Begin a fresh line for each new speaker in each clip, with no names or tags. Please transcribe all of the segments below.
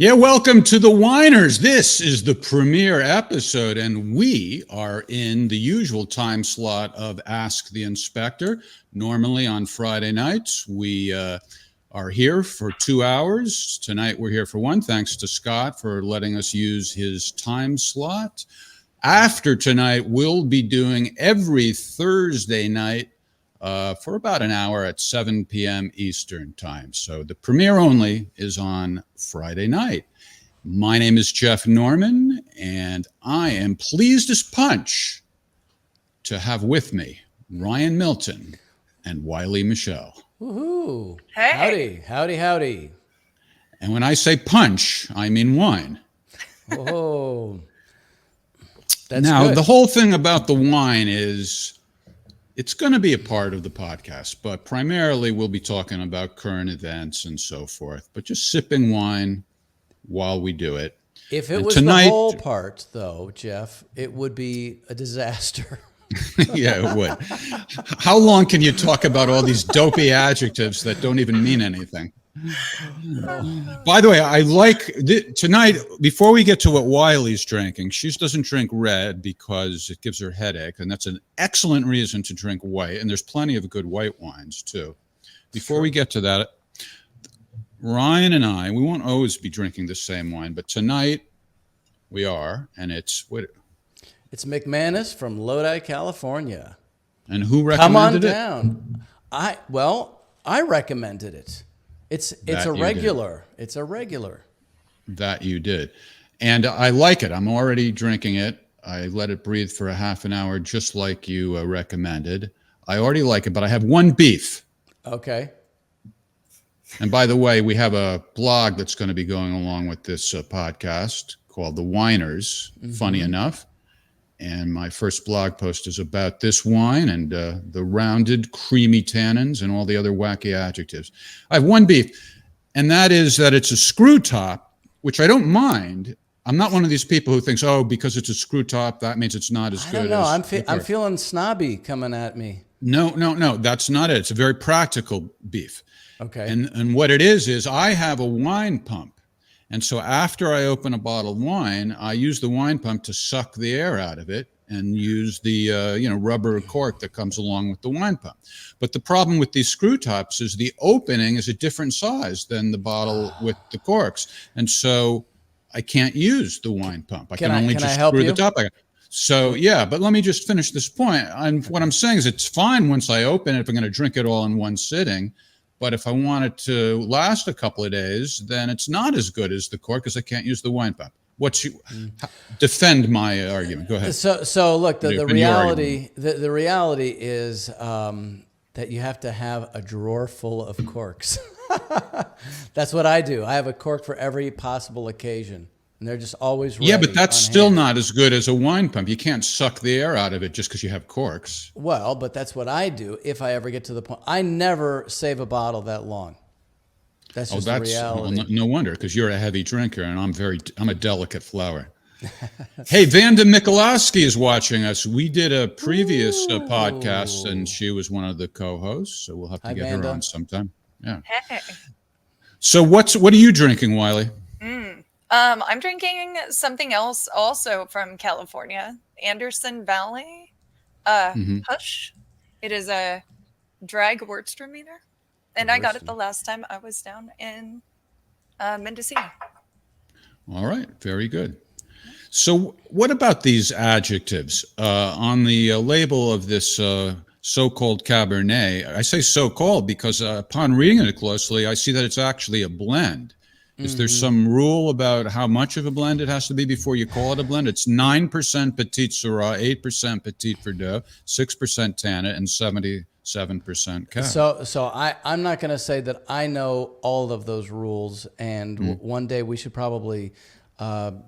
Yeah, welcome to the Whiners. This is the premiere episode, and we are in the usual time slot of Ask the Inspector. Normally on Friday nights, we are here for 2 hours. Tonight, we're here for one. Thanks to Scott for letting us use his time slot. After tonight, we'll be doing every Thursday night for about an hour at 7 p.m. Eastern time. So the premiere only is on Friday night. My name is Jeff Norman, and I am pleased as punch to have with me Ryan Milton and Wiley Michelle.
Woohoo!
Hey.
Howdy.
And when I say punch, I mean wine.
Whoa. That's
Now,
good.
the whole thing about the wine is it's going to be a part of the podcast, but primarily we'll be talking about current events and so forth, but just sipping wine while we do it.
If it
And
was
tonight,
the whole part, though, Jeff, it would be a disaster.
yeah, it would. How long can you talk about all these dopey adjectives that don't even mean anything? By the way, I like tonight, before we get to what Wiley's drinking, she doesn't drink red because it gives her headache, and that's an excellent reason to drink white, and there's plenty of good white wines, too. Before we get to that, Ryan and I, we won't always be drinking the same wine, but tonight we are, and it's...
It's McManus from Lodi, California.
And who
Come on
recommended it?
down. I recommended it. It's
That
a
you did.
regular. It's a regular.
That you did. And I like it. I'm already drinking it. I let it breathe for a half an hour, just like you recommended. I already like it, but I have one beef.
Okay.
And by the way, we have a blog that's going to be going along with this podcast called The Whiners, funny enough. And my first blog post is about this wine and the rounded, creamy tannins and all the other wacky adjectives. I have one beef, and that is that it's a screw top, which I don't mind. I'm not one of these people who thinks, oh, because it's a screw top, that means it's not as
I
good
don't know.
as...
I'm feeling snobby coming at me.
No, that's not it. It's a very practical beef.
Okay.
And what it is I have a wine pump. And so after I open a bottle of wine, I use the wine pump to suck the air out of it and use the rubber cork that comes along with the wine pump. But the problem with these screw tops is the opening is a different size than the bottle with the corks. And so I can't use the wine pump. I can only just screw the top. So, yeah, but let me just finish this point. What I'm saying is it's fine once I open it if I'm going to drink it all in one sitting. But if I want it to last a couple of days, then it's not as good as the cork because I can't use the wine pump. Defend my argument? Go ahead.
So look, the reality is that you have to have a drawer full of corks. That's what I do. I have a cork for every possible occasion, and they're just always ready.
Yeah, but that's
on
still
hand.
not as good as a wine pump. You can't suck the air out of it just because you have corks.
Well, but that's what I do if I ever get to the point. I never save a bottle that long. That's just the reality.
Well, no wonder, because you're a heavy drinker, and I'm a delicate flower. Hey, Vanda Mikulowski is watching us. We did a previous podcast, and she was one of the co-hosts, so we'll have to
Hi,
get
Vanda.
her on sometime. Yeah.
Hey.
So what are you drinking, Wiley?
I'm drinking something else also from California, Anderson Valley Hush. It is a dry Gewürztraminer, and I got it the last time I was down in Mendocino.
All right, very good. So what about these adjectives on the label of this so-called Cabernet? I say so-called because upon reading it closely, I see that it's actually a blend. Is there some rule about how much of a blend it has to be before you call it a blend? It's 9% Petit Syrah, 8% Petit Verdot, 6% Tannin, and 77% Cab.
So I'm not going to say that I know all of those rules, and one day we should probably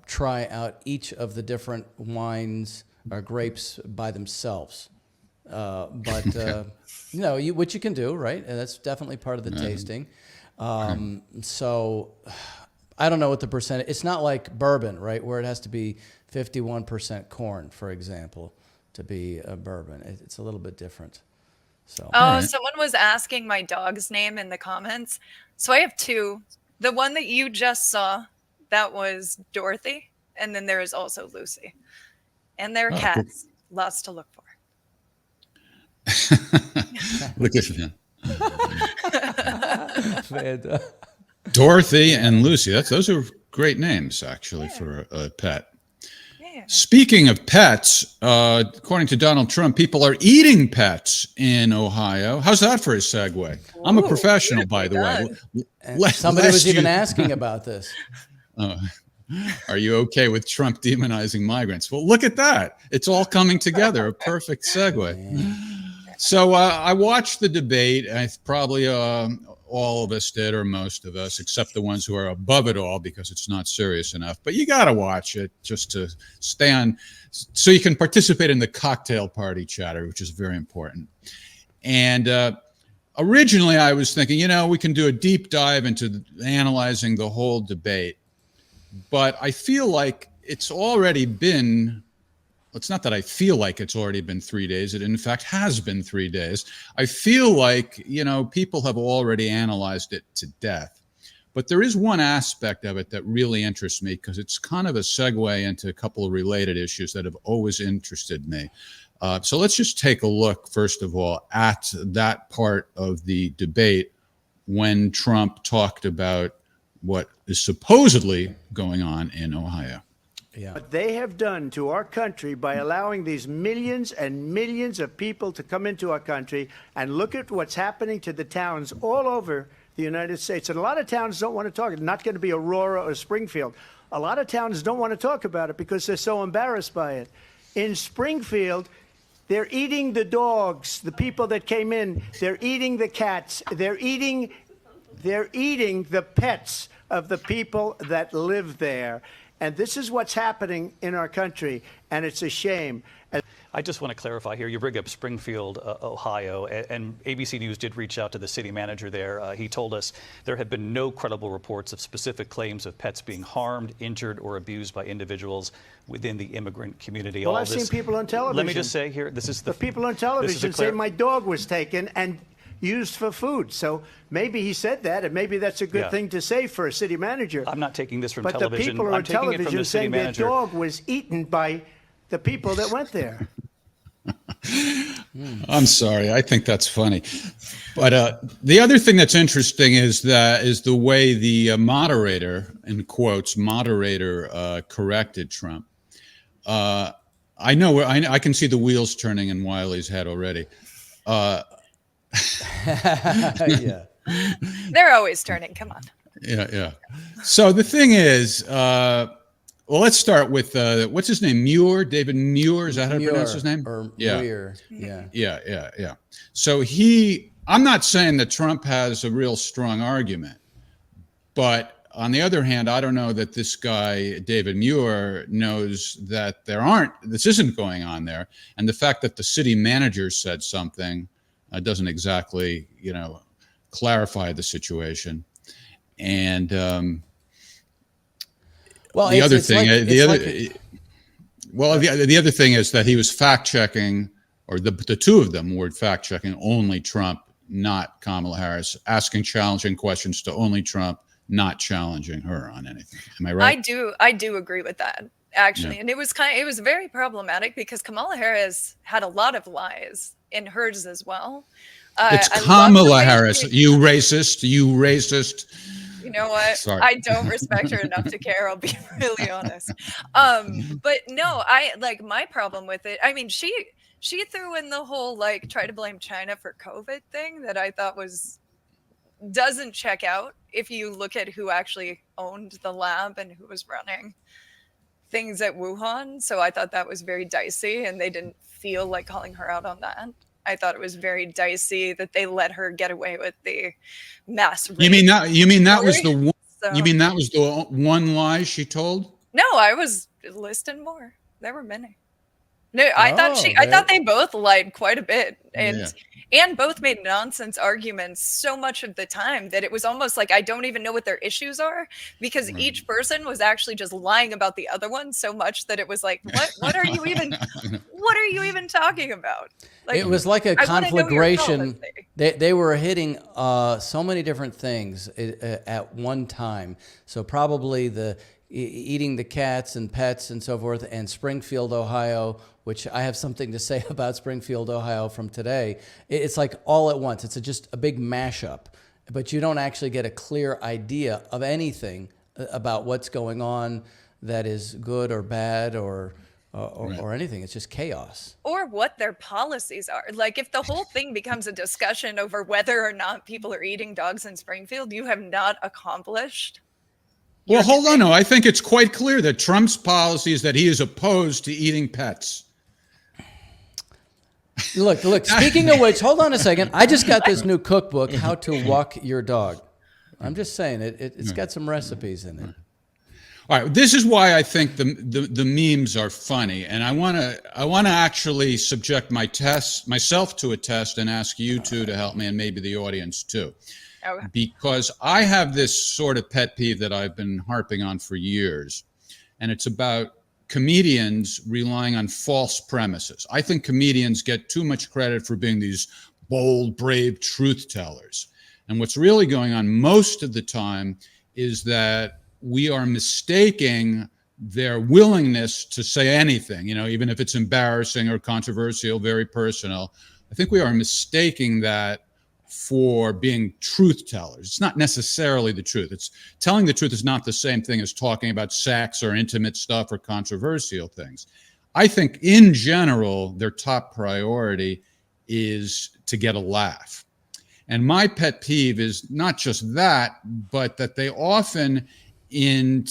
try out each of the different wines or grapes by themselves. But what you can do, right? And that's definitely part of the tasting. So I don't know what the percentage. It's not like bourbon, right, where it has to be 51% corn, for example, to be a bourbon. It's a little bit different. So.
Someone was asking my dog's name in the comments. So I have two. The one that you just saw, That was Dorothy. And then there is also Lucy. And their
Oh,
cats. Lots to look for.
Look at them.
Dorothy.
Dorothy and Lucy. Those are great names, actually, for a pet.
Yeah.
Speaking of pets, according to Donald Trump, people are eating pets in Ohio. How's that for a segue? I'm a professional, by the way.
Somebody was even asking about this.
Are you okay with Trump demonizing migrants? Well, look at that. It's all coming together. A perfect segue. So I watched the debate. I probably all of us did, or most of us, except the ones who are above it all because it's not serious enough. But you got to watch it just to stay on, so you can participate in the cocktail party chatter, which is very important. And originally I was thinking, we can do a deep dive into analyzing the whole debate. But I feel like it's already been, it's not that I feel like it's already been 3 days. It in fact has been 3 days. I feel like, people have already analyzed it to death. But there is one aspect of it that really interests me because it's kind of a segue into a couple of related issues that have always interested me. So let's just take a look, first of all, at that part of the debate when Trump talked about what is supposedly going on in Ohio.
Yeah. What they have done to our country by allowing these millions and millions of people to come into our country, and look at what's happening to the towns all over the United States. And a lot of towns don't want to talk. It's not going to be Aurora or Springfield. A lot of towns don't want to talk about it because they're so embarrassed by it. In Springfield, they're eating the dogs, the people that came in. They're eating the cats. They're eating the pets of the people that live there. And this is what's happening in our country, and it's a shame.
I just want to clarify here. You bring up Springfield, Ohio, and ABC News did reach out to the city manager there. He told us there have been no credible reports of specific claims of pets being harmed, injured, or abused by individuals within the immigrant community.
Well, I've seen people on television.
Let me just say here, this is
the people on television say my dog was taken and used for food. So maybe he said that, and maybe that's a good thing to say for a city manager.
I'm not taking this from
television. But the people are on television saying their dog was eaten by the people that went there.
I'm sorry. I think that's funny. But the other thing that's interesting is the way the moderator, in quotes, corrected Trump. I can see the wheels turning in Wiley's head already.
Yeah.
They're always turning. Come on.
Yeah. So the thing is, let's start with what's his name? Muir, David Muir. Is that how to pronounce his name?
Or
yeah.
Muir. Yeah.
Yeah. So I'm not saying that Trump has a real strong argument, but on the other hand, I don't know that this guy, David Muir, knows that this isn't going on there. And the fact that the city manager said something doesn't exactly, clarify the situation. And the other thing is that he was fact checking, or the two of them were fact checking only Trump, not Kamala Harris, asking challenging questions to only Trump, not challenging her on anything. Am I right?
I do agree with that, actually. Yeah. And it was very problematic because Kamala Harris had a lot of lies in hers as well.
It's Kamala Harris. You racist.
You know what?
Sorry.
I don't respect her enough to care. I'll be really honest. But no, my problem with it. I mean, she threw in the whole try to blame China for COVID thing that I thought doesn't check out if you look at who actually owned the lab and who was running things at Wuhan. So I thought that was very dicey, and they didn't feel like calling her out on that. I thought it was very dicey that they let her get away with the mass rape.
You mean that was the one? So, you mean that was the one lie she told?
No, I was listing more. There were many. No, I thought they both lied quite a bit, and both made nonsense arguments so much of the time that it was almost like I don't even know what their issues are, because each person was actually just lying about the other one so much that it was like, what are you even talking about?
It was like a conflagration. They were hitting so many different things at one time. So probably the eating the cats and pets and so forth, and Springfield, Ohio, which I have something to say about Springfield, Ohio from today. It's like all at once. It's just a big mashup, but you don't actually get a clear idea of anything about what's going on that is good or bad or anything. It's just chaos.
Or what their policies are. Like, if the whole thing becomes a discussion over whether or not people are eating dogs in Springfield, you have not accomplished.
Well, hold on. No, I think it's quite clear that Trump's policy is that he is opposed to eating pets.
Look, speaking of which, hold on a second. I just got this new cookbook, How to Walk Your Dog. I'm just saying it's got some recipes in it.
All right, this is why I think the memes are funny, and I want to actually subject myself to a test and ask you two to help me, and maybe the audience too.
Okay.
Because I have this sort of pet peeve that I've been harping on for years, and it's about comedians relying on false premises. I think comedians get too much credit for being these bold, brave truth tellers. And what's really going on most of the time is that we are mistaking their willingness to say anything, even if it's embarrassing or controversial, very personal. I think we are mistaking that for being truth tellers. It's not necessarily the truth. It's telling the truth is not the same thing as talking about sex or intimate stuff or controversial things. I think in general, their top priority is to get a laugh. And my pet peeve is not just that, but that they often, in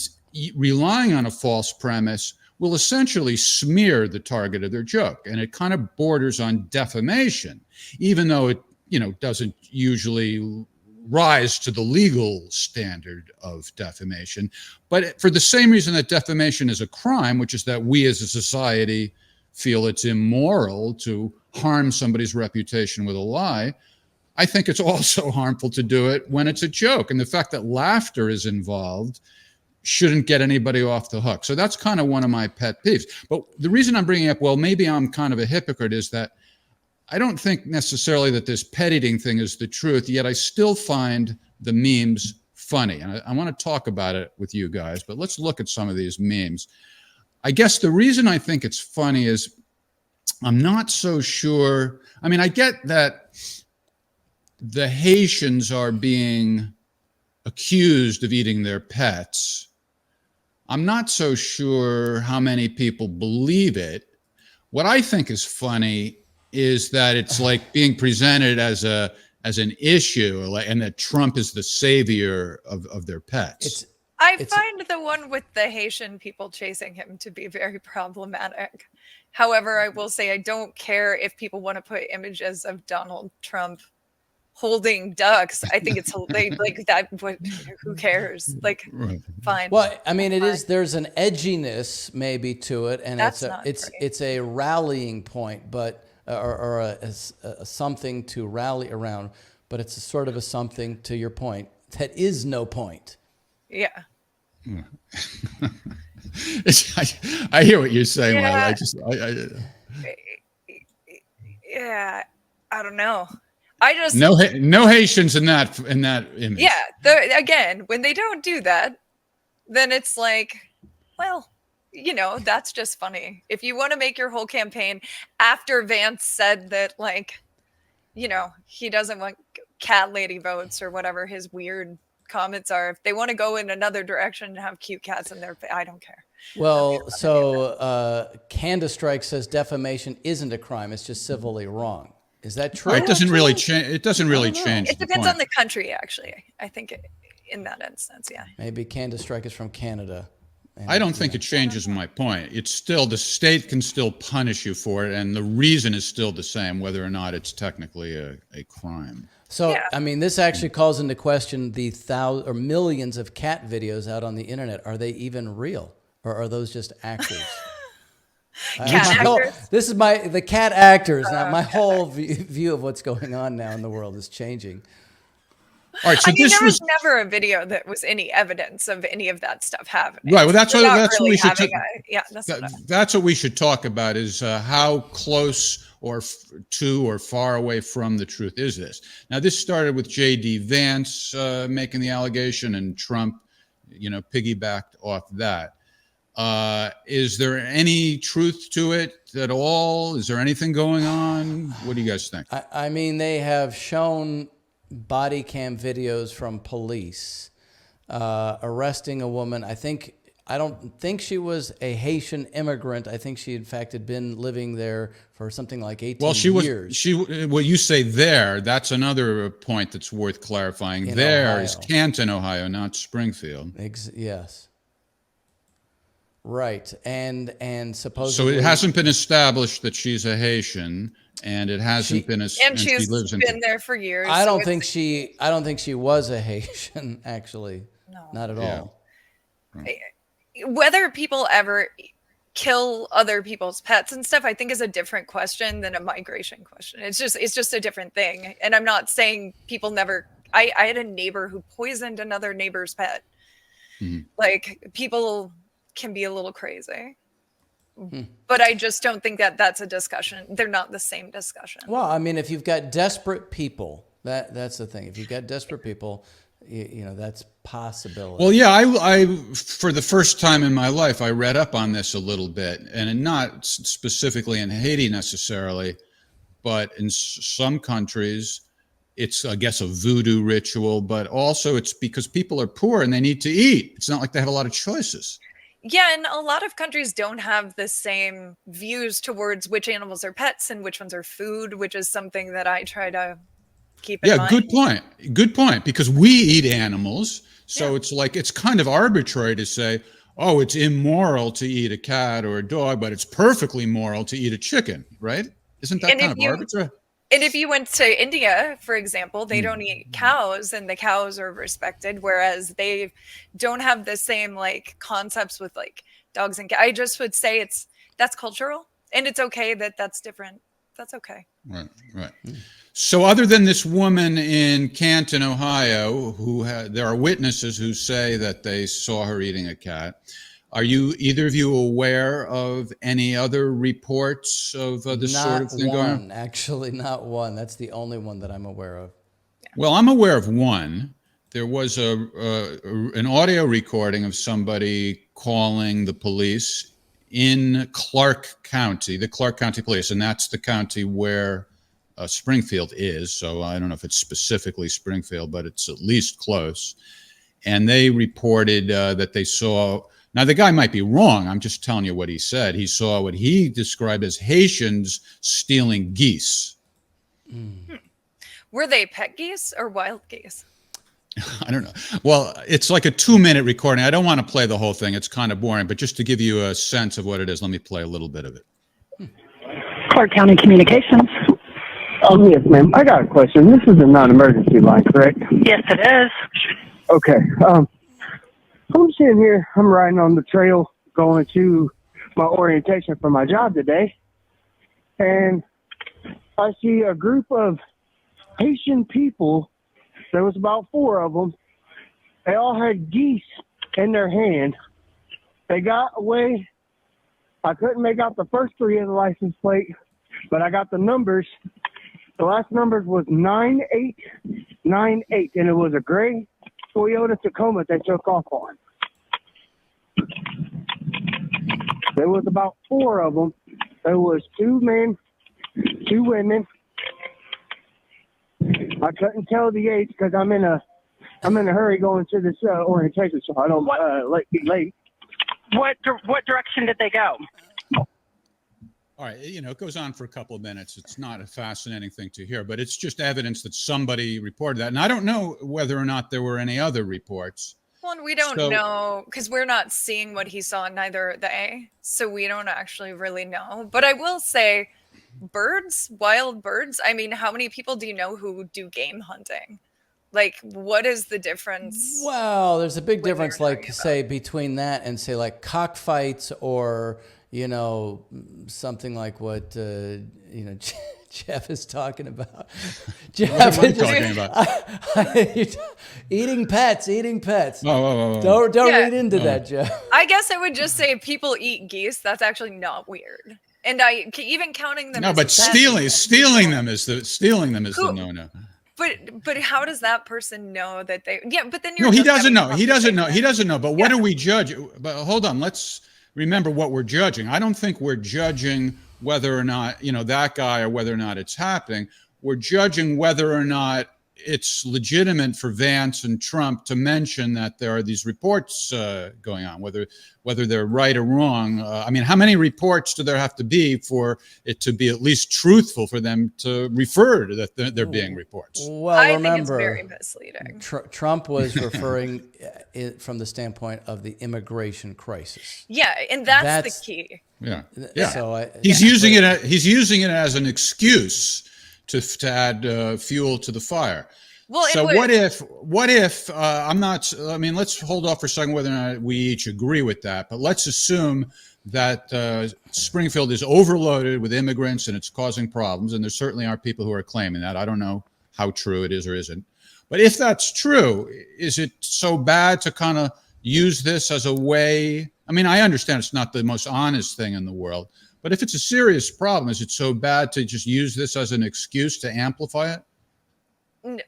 relying on a false premise, will essentially smear the target of their joke. And it kind of borders on defamation, even though it doesn't usually rise to the legal standard of defamation. But for the same reason that defamation is a crime, which is that we as a society feel it's immoral to harm somebody's reputation with a lie, I think it's also harmful to do it when it's a joke. And the fact that laughter is involved shouldn't get anybody off the hook. So that's kind of one of my pet peeves. But the reason I'm bringing up, well, maybe I'm kind of a hypocrite, is that I don't think necessarily that this pet eating thing is the truth, yet I still find the memes funny. And I want to talk about it with you guys, but let's look at some of these memes. I guess the reason I think it's funny is I'm not so sure. I mean, I get that the Haitians are being accused of eating their pets. I'm not so sure how many people believe it. What I think is funny is that it's like being presented as an issue, and that Trump is the savior of their pets.
I find the one with the Haitian people chasing him to be very problematic. However, I will say I don't care if people want to put images of Donald Trump holding ducks. I think it's like that. Who cares? Like, right. Fine.
Well, I mean, there's an edginess maybe to it, and it's a rallying point, but or a something to rally around. But it's a sort of a something, to your point, that is no point.
Yeah.
I hear what you're saying.
Yeah.
Yeah,
I don't know. I just
no Haitians in that image.
Yeah, again, when they don't do that, then it's like, well, that's just funny. If you want to make your whole campaign after Vance said that, like, he doesn't want cat lady votes or whatever his weird comments are. If they want to go in another direction and have cute cats in there, I don't care.
Well, so Candace Strike says defamation isn't a crime; it's just civilly wrong. Is that true?
It doesn't really change. It doesn't really change.
It depends on the country, actually. I think in that instance, yeah.
Maybe Candace Strike is from Canada.
I don't think it changes my point. It's still, the state can still punish you for it, and the reason is still the same, whether or not it's technically a crime.
So, yeah. I mean, this actually calls into question the millions of cat videos out on the internet. Are they even real, or are those just actors? This is the cat actors. Now, my whole view of what's going on now in the world is changing.
All right, so
there was never a video that was any evidence of any of that stuff happening.
Right. Well, that's what we should.
That's
what we should talk about: is how close or far away from the truth is this? Now, this started with J.D. Vance making the allegation, and Trump piggybacked off that. Is there any truth to it at all? Is there anything going on? What do you guys think?
I mean, they have shown body cam videos from police arresting a woman. I don't think she was a Haitian immigrant. I think she, in fact, had been living there for something like 18 years.
Well, you say there, that's another point that's worth clarifying.
In
there
Ohio.
is Canton, Ohio, not Springfield.
Yes. Right. And supposedly...
So it hasn't been established that she's a Haitian, and it hasn't been...
And
she
she's
lives in
been there for years.
I don't think she was a Haitian, actually.
No.
Not at all.
Whether people ever kill other people's pets and stuff, I think is a different question than a migration question. It's just a different thing. And I'm not saying people never... I had a neighbor who poisoned another neighbor's pet.
Mm-hmm.
Like, people can be a little crazy. But I just don't think that that's a discussion. They're not the same discussion.
Well, I mean, if you've got desperate people, that's the thing. If you've got desperate people, that's possibility.
Well, yeah, I for the first time in my life, I read up on this a little bit, and not specifically in Haiti necessarily, but in some countries, it's, I guess, a voodoo ritual, but also it's because people are poor and they need to eat. It's not like they have a lot of choices.
Yeah, and a lot of countries don't have the same views towards which animals are pets and which ones are food, which is something that I try to keep in mind.
Good point. Because we eat animals, so it's like, it's kind of arbitrary to say, oh, it's immoral to eat a cat or a dog, but it's perfectly moral to eat a chicken, right? Isn't that kind of arbitrary?
And if you went to India, for example, they don't eat cows, and the cows are respected, whereas they don't have the same like concepts with like dogs and cats. I just would say that's cultural, and it's okay that that's different. That's okay.
Right. So other than this woman in Canton, Ohio, there are witnesses who say that they saw her eating a cat. Are either of you aware of any other reports of this sort of thing going on?
Actually, not one. That's the only one that I'm aware of.
Well, I'm aware of one. There was an audio recording of somebody calling the police in Clark County, the Clark County Police, and that's the county where Springfield is. So I don't know if it's specifically Springfield, but it's at least close. And they reported that they saw... Now, the guy might be wrong. I'm just telling you what he said. He saw what he described as Haitians stealing geese.
Were they pet geese or wild geese?
I don't know. Well, it's like a 2-minute recording. I don't want to play the whole thing. It's kind of boring. But just to give you a sense of what it is, let me play a little bit of it.
Clark County Communications. Oh, yes, ma'am. I got a question. This is a non-emergency line, correct?
Yes, it is.
Okay. I'm sitting here, I'm riding on the trail going to my orientation for my job today, and I see a group of Haitian people. There was about 4 of them. They all had geese in their hand. They got away. I couldn't make out the first 3 of the license plate, but I got the numbers. The last number was 9898, and it was a gray Toyota Tacoma they took off on. There was about 4 of them. There was 2 men, 2 women. I couldn't tell the age because I'm in a hurry going to this orientation, so I don't be late.
What direction did they go?
All right, it goes on for a couple of minutes. It's not a fascinating thing to hear, but it's just evidence that somebody reported that. And I don't know whether or not there were any other reports.
Well, and we don't know because we're not seeing what he saw, neither they. So we don't actually really know. But I will say, wild birds. I mean, how many people do you know who do game hunting? Like, what is the difference?
Well, there's a big difference, like, say, between that and, say, like cockfights or, something like what, Jeff is talking about. Jeff
what are you talking about?
Eating pets.
Oh.
Don't read into that, Jeff.
I guess I would just say if people eat geese, that's actually not weird. And even counting them.
No, but stealing them is the no-no.
But how does that person know that they? Yeah, but then you're
No, he
just
doesn't
having
know. He doesn't know. He
conversation.
doesn't know. But what do we judge? But hold on. Let's remember what we're judging. I don't think we're judging whether or not, that guy or whether or not it's happening. We're judging whether or not it's legitimate for Vance and Trump to mention that there are these reports going on, whether they're right or wrong. I mean, how many reports do there have to be for it to be at least truthful for them to refer to that there being reports?
Well,
I
remember,
think it's very misleading.
Trump was referring from the standpoint of the immigration crisis.
Yeah, and that's the key.
Yeah.
So
He's using it as an excuse to add fuel to the fire.
Well,
so what if I'm not? I mean, let's hold off for a second whether or not we each agree with that. But let's assume that Springfield is overloaded with immigrants and it's causing problems, and there certainly are people who are claiming that. I don't know how true it is or isn't. But if that's true, is it so bad to kind of use this as a way? I mean, I understand it's not the most honest thing in the world, but if it's a serious problem, is it so bad to just use this as an excuse to amplify it?
No.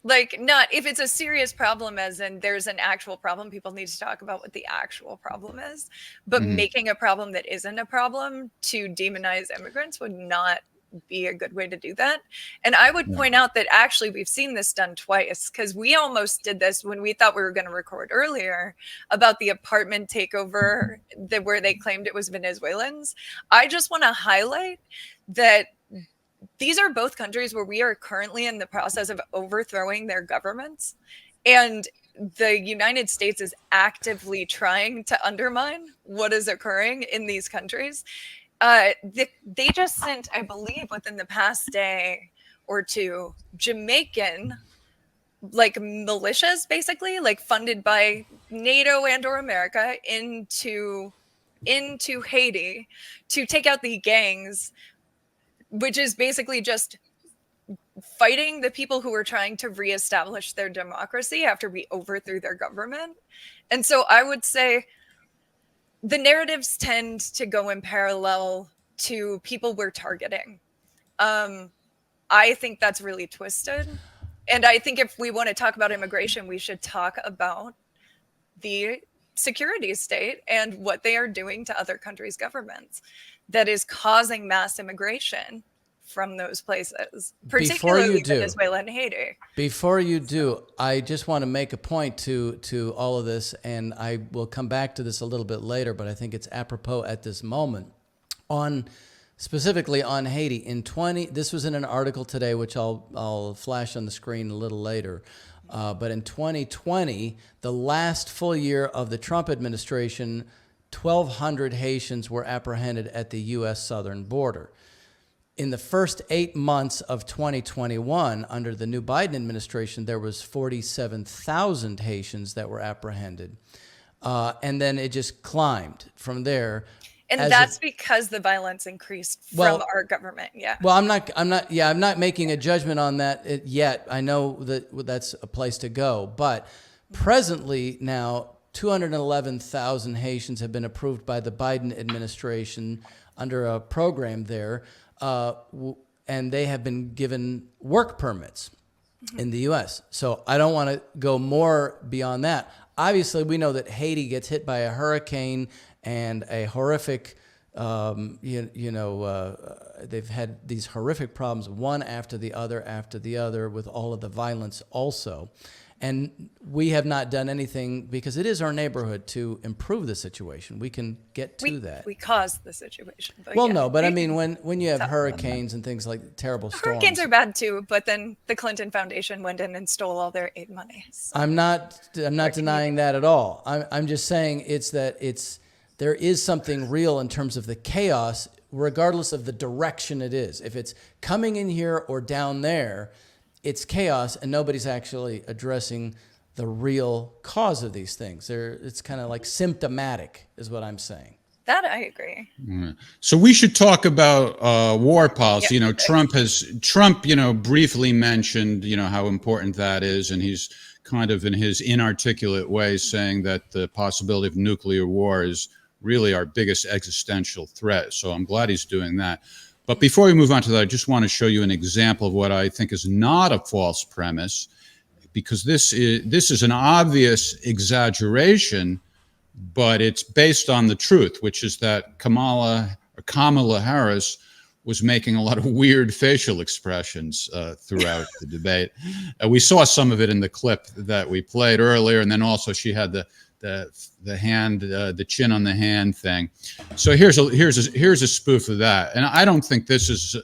Like, not if it's a serious problem, as in there's an actual problem, people need to talk about what the actual problem is. But making a problem that isn't a problem to demonize immigrants would not be a good way to do that. And I would point out that actually we've seen this done twice, because we almost did this when we thought we were going to record earlier about the apartment takeover where they claimed it was Venezuelans. I just want to highlight that these are both countries where we are currently in the process of overthrowing their governments. And the United States is actively trying to undermine what is occurring in these countries. They just sent, I believe, within the past day or two, Jamaican militias, basically, funded by NATO and or America into Haiti to take out the gangs, which is basically just fighting the people who are trying to reestablish their democracy after we overthrew their government. And so I would say the narratives tend to go in parallel to people we're targeting. I think that's really twisted. And I think if we want to talk about immigration, we should talk about the security state and what they are doing to other countries' governments that is causing mass immigration from those places, particularly Venezuela and Haiti.
Before you do, I just want to make a point to all of this, and I will come back to this a little bit later, but I think it's apropos at this moment. Specifically on Haiti, this was in an article today, which I'll flash on the screen a little later. But in 2020, the last full year of the Trump administration, 1,200 Haitians were apprehended at the U.S. southern border. In the first 8 months of 2021, under the new Biden administration, there was 47,000 Haitians that were apprehended. And then it just climbed from there.
And that's because the violence increased from our government. Yeah.
Well, I'm not making a judgment on that yet. I know that that's a place to go, but presently now 211,000 Haitians have been approved by the Biden administration under a program there, and they have been given work permits in the U.S. So I don't want to go more beyond that. Obviously, we know that Haiti gets hit by a hurricane and a horrific, they've had these horrific problems, one after the other, with all of the violence also. And we have not done anything, because it is our neighborhood, to improve the situation. We can get to that.
We caused the situation. But
I mean, when you have hurricanes and things like terrible storms.
Hurricanes are bad too, but then the Clinton Foundation went in and stole all their aid money. So.
I'm not denying that at all. I'm just saying there is something real in terms of the chaos, regardless of the direction it is. If it's coming in here or down there, it's chaos, and nobody's actually addressing the real cause of these things. It's kind of like symptomatic, is what I'm saying.
That I agree.
So we should talk about war policy.
Yep.
Trump, briefly mentioned, how important that is, and he's kind of in his inarticulate way saying that the possibility of nuclear war is really our biggest existential threat. So I'm glad he's doing that. But before we move on to that, I just want to show you an example of what I think is not a false premise, because this is an obvious exaggeration, but it's based on the truth, which is that Kamala Harris was making a lot of weird facial expressions throughout the debate. We saw some of it in the clip that we played earlier, and then also she had the hand, the chin on the hand thing. So here's a spoof of that, and I don't think this is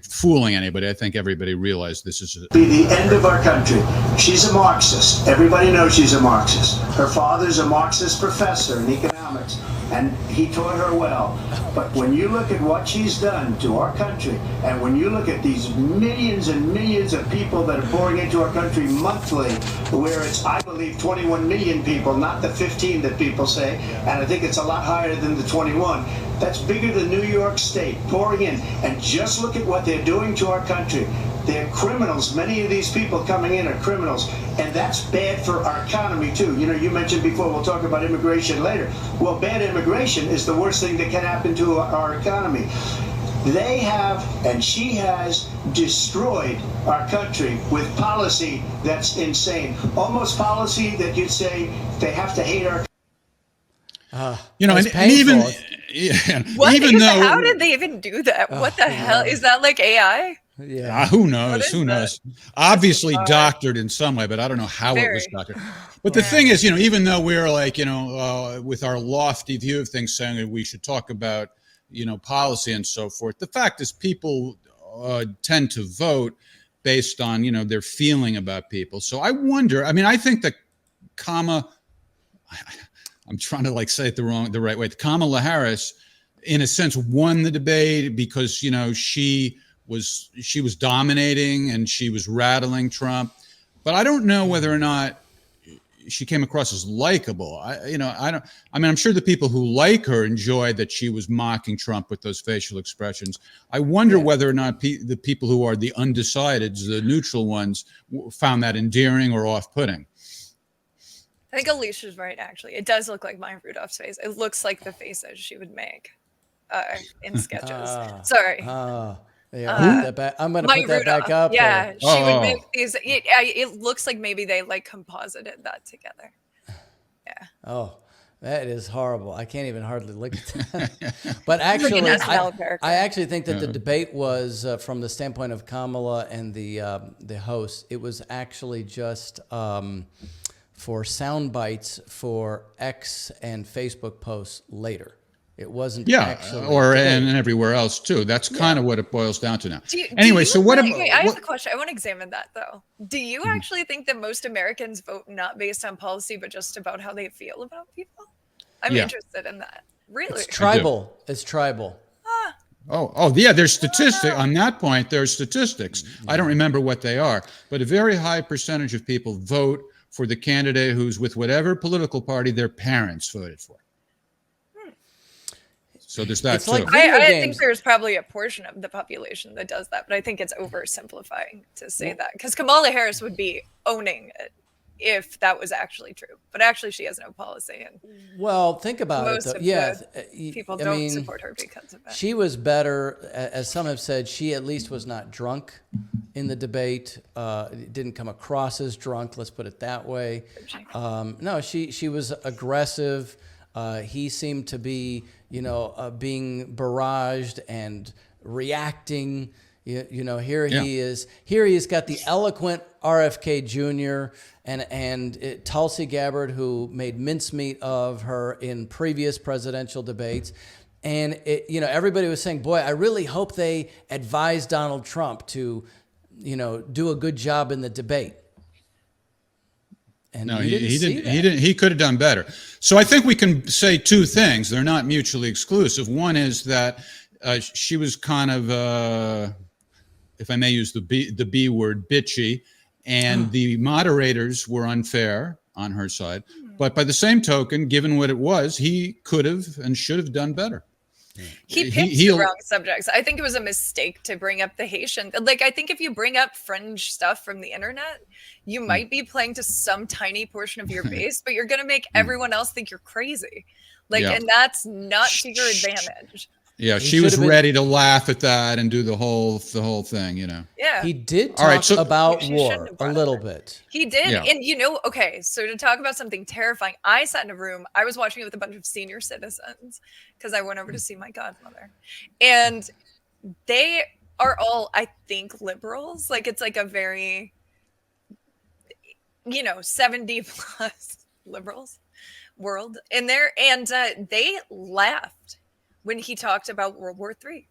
fooling anybody. I think everybody realized this is
Be the end of our country. She's a Marxist. Everybody knows she's a Marxist. Her father's a Marxist professor in economics, and he taught her well. But when you look at what she's done to our country, and when you look at these millions and millions of people that are pouring into our country monthly, where it's, I believe, 21 million people, not the 15 that people say, and I think it's a lot higher than the 21. That's bigger than New York State pouring in. And just look at what they're doing to our country. They're criminals. Many of these people coming in are criminals. And that's bad for our economy, too. You mentioned before, we'll talk about immigration later. Well, bad immigration is the worst thing that can happen to our economy. They have, and she has, destroyed our country with policy that's insane. Almost policy that you'd say they have to hate our
and even
how did they even do that? What the hell is that, like AI?
Yeah.
Who knows? Who knows? Obviously doctored in some way, but I don't know how it was doctored. But the thing is, even though we're like, with our lofty view of things, saying that we should talk about, policy and so forth, the fact is people tend to vote based on, their feeling about people. So I wonder, I think that I'm trying to say it the right way. Kamala Harris, in a sense, won the debate because she was dominating and she was rattling Trump. But I don't know whether or not she came across as likable. I'm sure the people who like her enjoyed that she was mocking Trump with those facial expressions. I wonder whether or not the people who are the undecideds, the neutral ones, found that endearing or off-putting.
I think Alicia's right, actually. It does look like Maya Rudolph's face. It looks like the faces she would make in sketches. Sorry.
I'm going to put that back up.
Yeah, she would make these. It looks like maybe they composited that together. Yeah.
Oh, that is horrible. I can't even hardly look at that. But actually, I actually think that the debate was, from the standpoint of Kamala and the host, it was actually just for sound bites for X and Facebook posts later. It wasn't actually
and everywhere else too. That's kind of what it boils down to now.
So what about? I have a question. I want to examine that though. Do you actually think that most Americans vote not based on policy, but just about how they feel about people? I'm interested in that. Really?
It's tribal. It's tribal.
Oh, yeah. There's statistics on that point. There's statistics. I don't remember what they are, but a very high percentage of people vote for the candidate who's with whatever political party their parents voted for. So there's that too.
I think there's probably a portion of the population that does that, but I think it's oversimplifying to say that, because Kamala Harris would be owning it if that was actually true. But actually, she has no policy, and
think about it. Though.
People don't support her because of it.
She was better, as some have said. She at least was not drunk in the debate. Didn't come across as drunk. Let's put it that way. No, she was aggressive. He seemed to be, being barraged and reacting. Here he is. Here he's got the eloquent RFK Jr. and Tulsi Gabbard, who made mincemeat of her in previous presidential debates. And everybody was saying, boy, I really hope they advise Donald Trump to, do a good job in the debate. And
no, he didn't. He could have done better. So I think we can say two things. They're not mutually exclusive. One is that she was kind of, if I may use the B word, bitchy, and the moderators were unfair on her side. But by the same token, given what it was, he could have and should have done better.
He picked the wrong subjects. I think it was a mistake to bring up the Haitian. I think if you bring up fringe stuff from the internet, you might be playing to some tiny portion of your base, but you're going to make everyone else think you're crazy. And that's not to your advantage.
Yeah,
He
she was
should have been-
ready to laugh at that and do the whole thing, you know.
Yeah.
He did
All right,
talk
so-
about
She shouldn't
war
have
a
brought it
little
up.
bit.
He did.
Yeah.
And okay, so to talk about something terrifying, I sat in a room, I was watching it with a bunch of senior citizens because I went over to see my godmother. And they are all, I think, liberals. Like it's like a very, 70 plus liberals world in there. And they laughed when he talked about World War III.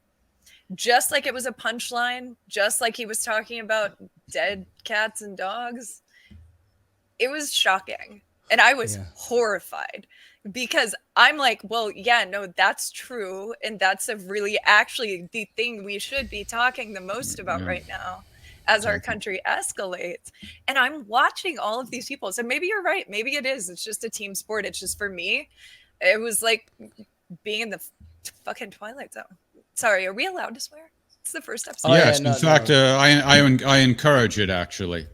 Just like it was a punchline, just like he was talking about dead cats and dogs. It was shocking. And I was horrified because I'm like, well, yeah, no, that's true. And that's actually the thing we should be talking the most about right now as our country escalates. And I'm watching all of these people. So maybe you're right. Maybe it is. It's just a team sport. It's just for me. It was like being in the fucking Twilight Zone. Sorry, are we allowed to swear? It's the first episode.
Yes,
no,
in fact, I encourage it, actually.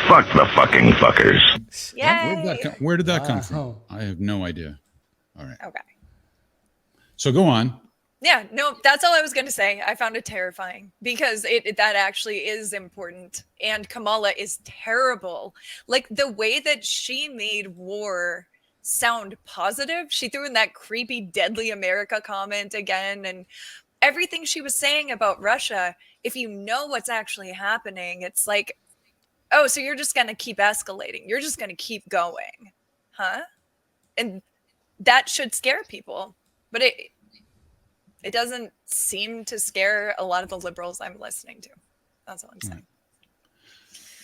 Fuck the fucking fuckers.
Yay!
Where did that come from? I have no idea. All right.
Okay.
So go on.
Yeah, no, that's all I was going to say. I found it terrifying because that actually is important. And Kamala is terrible. Like the way that she made war sound positive. She threw in that creepy, deadly America comment again. And everything she was saying about Russia, if you know what's actually happening, it's like, oh, so you're just going to keep escalating. You're just going to keep going. Huh? And that should scare people. But it doesn't seem to scare a lot of the liberals I'm listening to. That's all I'm saying.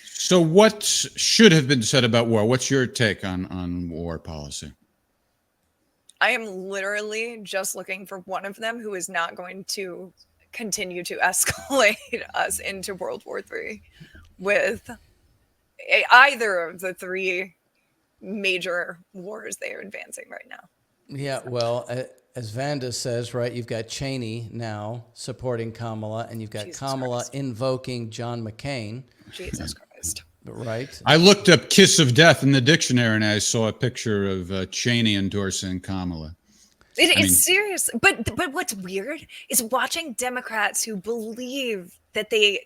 So what should have been said about war? What's your take on war policy?
I am literally just looking for one of them who is not going to continue to escalate us into World War III with either of the three major wars they are advancing right now.
Yeah, well, as Vanda says, right, you've got Cheney now supporting Kamala, and you've got
Jesus
Kamala
Christ.
invoking John McCain,
Jesus Christ.
right?
I looked up "kiss of death" in the dictionary, and I saw a picture of Cheney endorsing Kamala.
It's serious. But what's weird is watching Democrats who believe that they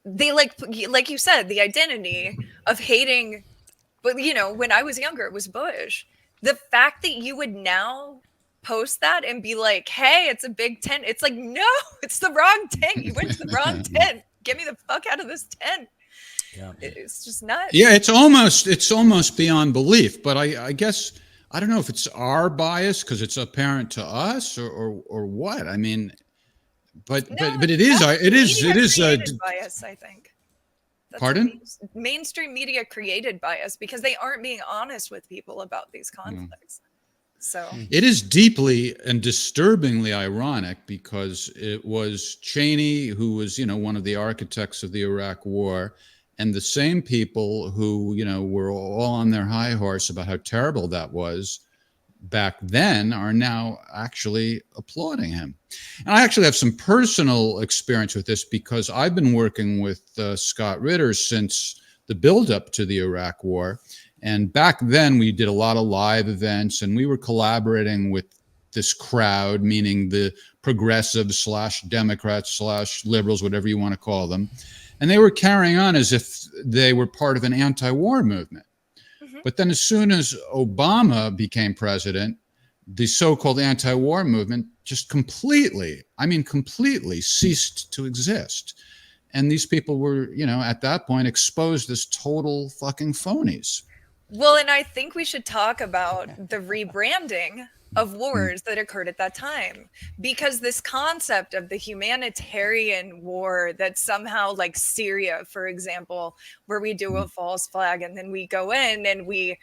like you said, the identity of hating. But when I was younger, it was Bush. The fact that you would now post that and be like, hey, it's a big tent. It's like, no, it's the wrong tent. You went to the wrong tent. Get me the fuck out of this tent.
Yeah.
It's just nuts.
Yeah, it's almost beyond belief. But I guess I don't know if it's our bias because it's apparent to us or what. I mean, but it is
bias, I think. That's
Pardon?
Mainstream media created bias because they aren't being honest with people about these conflicts. So
It is deeply and disturbingly ironic because it was Cheney who was, one of the architects of the Iraq War, and the same people who, were all on their high horse about how terrible that was back then are now actually applauding him. And I actually have some personal experience with this because I've been working with Scott Ritter since the buildup to the Iraq War. And back then we did a lot of live events and we were collaborating with this crowd, meaning the progressives / Democrats / liberals, whatever you want to call them. And they were carrying on as if they were part of an anti-war movement. But then as soon as Obama became president, the so-called anti-war movement just completely ceased to exist. And these people were, at that point exposed as total fucking phonies.
well, and I think we should talk about the rebranding of wars that occurred at that time, because this concept of the humanitarian war that somehow, like Syria, for example, where we do a false flag and then we go in and we